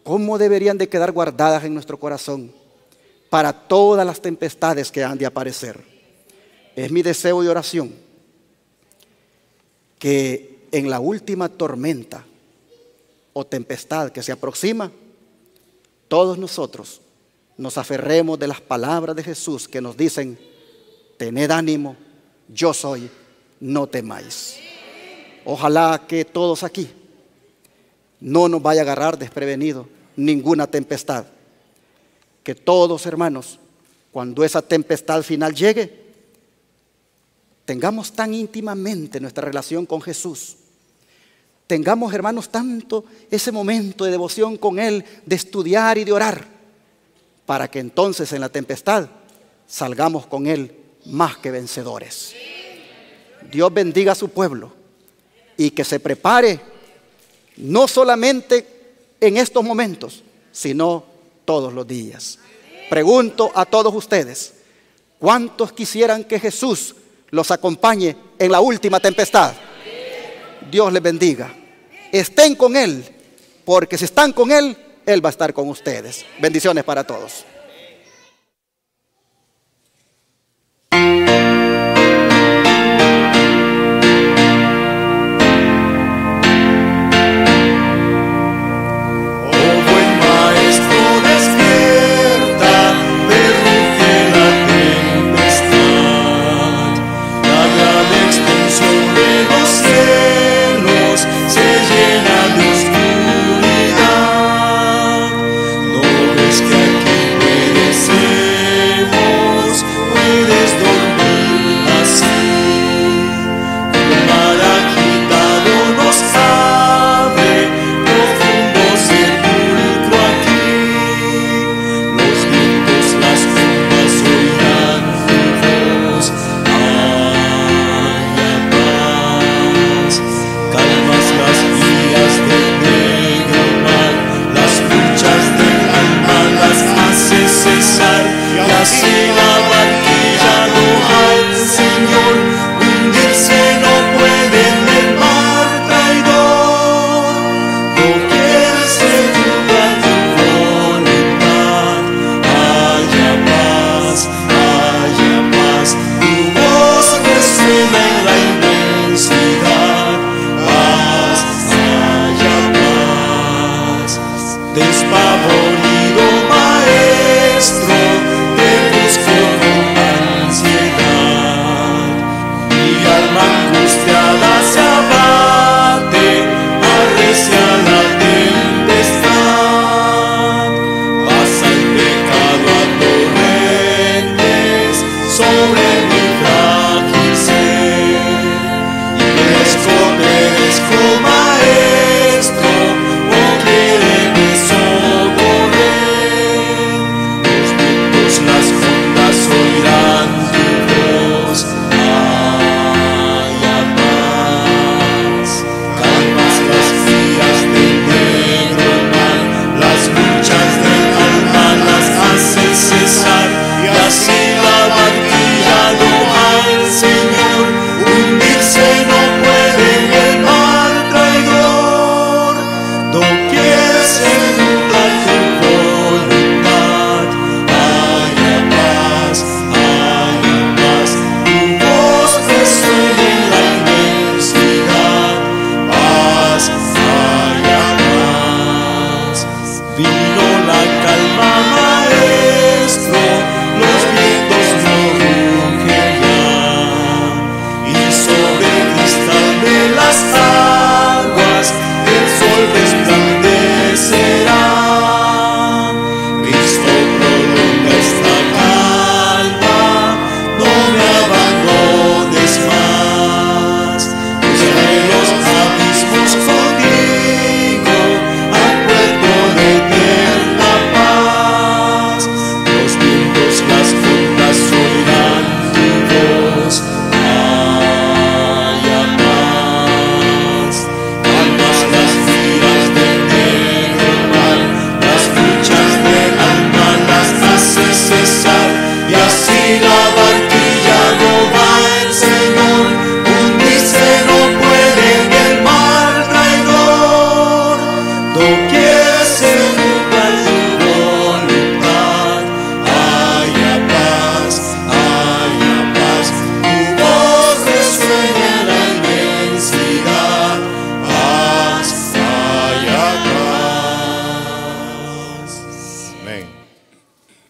¿cómo deberían de quedar guardadas en nuestro corazón para todas las tempestades que han de aparecer? Es mi deseo y oración que en la última tormenta o tempestad que se aproxima, todos nosotros nos aferremos de las palabras de Jesús que nos dicen: tened ánimo, yo soy, no temáis. Ojalá que todos aquí no nos vaya a agarrar desprevenido ninguna tempestad. Que todos, hermanos, cuando esa tempestad final llegue, tengamos tan íntimamente nuestra relación con Jesús. Tengamos, hermanos, tanto ese momento de devoción con Él, de estudiar y de orar, para que entonces en la tempestad salgamos con Él más que vencedores. Dios bendiga a su pueblo y que se prepare no solamente en estos momentos, sino todos los días. Pregunto a todos ustedes: ¿cuántos quisieran que Jesús los acompañe en la última tempestad? Dios les bendiga. Estén con Él, porque si están con Él, Él va a estar con ustedes. Bendiciones para todos.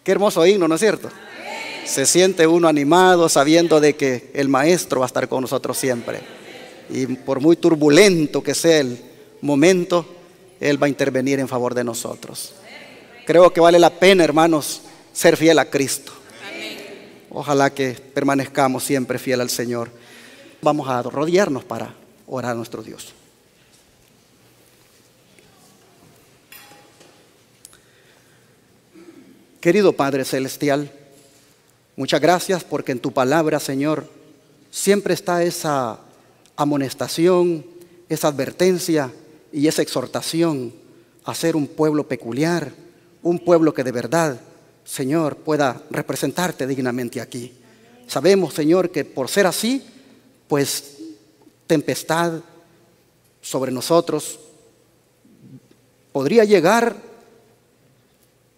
Qué hermoso himno, ¿no es cierto? Se siente uno animado sabiendo de que el Maestro va a estar con nosotros siempre. Y por muy turbulento que sea el momento, Él va a intervenir en favor de nosotros. Creo que vale la pena, hermanos, ser fiel a Cristo. Ojalá que permanezcamos siempre fiel al Señor. Vamos a arrodillarnos para orar a nuestro Dios. Querido Padre Celestial, muchas gracias porque en tu palabra, Señor, siempre está esa amonestación, esa advertencia y esa exhortación a ser un pueblo peculiar, un pueblo que de verdad, Señor, pueda representarte dignamente aquí. Sabemos, Señor, que por ser así, pues tempestad sobre nosotros podría llegar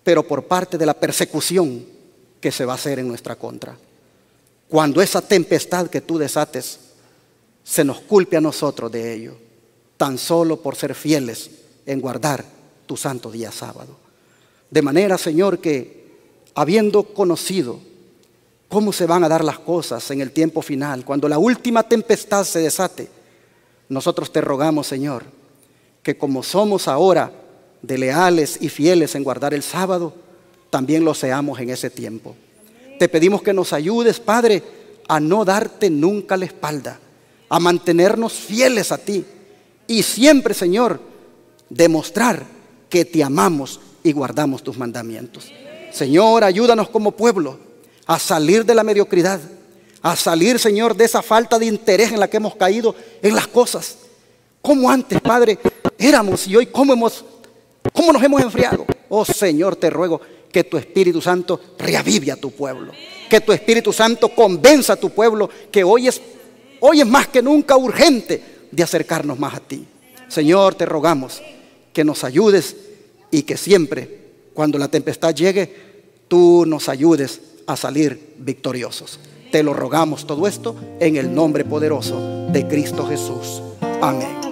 pero por parte de la persecución que se va a hacer en nuestra contra. Cuando esa tempestad que tú desates se nos culpe a nosotros de ello, tan solo por ser fieles en guardar tu santo día sábado. De manera, Señor, que habiendo conocido cómo se van a dar las cosas en el tiempo final, cuando la última tempestad se desate, nosotros te rogamos, Señor, que como somos ahora de leales y fieles en guardar el sábado, también lo seamos en ese tiempo. Te pedimos que nos ayudes, Padre, a no darte nunca la espalda, a mantenernos fieles a ti y siempre, Señor, demostrar que te amamos y guardamos tus mandamientos. Señor, ayúdanos como pueblo a salir de la mediocridad, a salir, Señor, de esa falta de interés en la que hemos caído en las cosas. Como antes, Padre, éramos y hoy cómo nos hemos enfriado. Oh Señor, te ruego que tu Espíritu Santo reavive a tu pueblo, que tu Espíritu Santo convenza a tu pueblo que hoy es más que nunca urgente de acercarnos más a ti. Señor, te rogamos que nos ayudes y que siempre, cuando la tempestad llegue, tú nos ayudes a salir victoriosos. Te lo rogamos todo esto en el nombre poderoso de Cristo Jesús. Amén.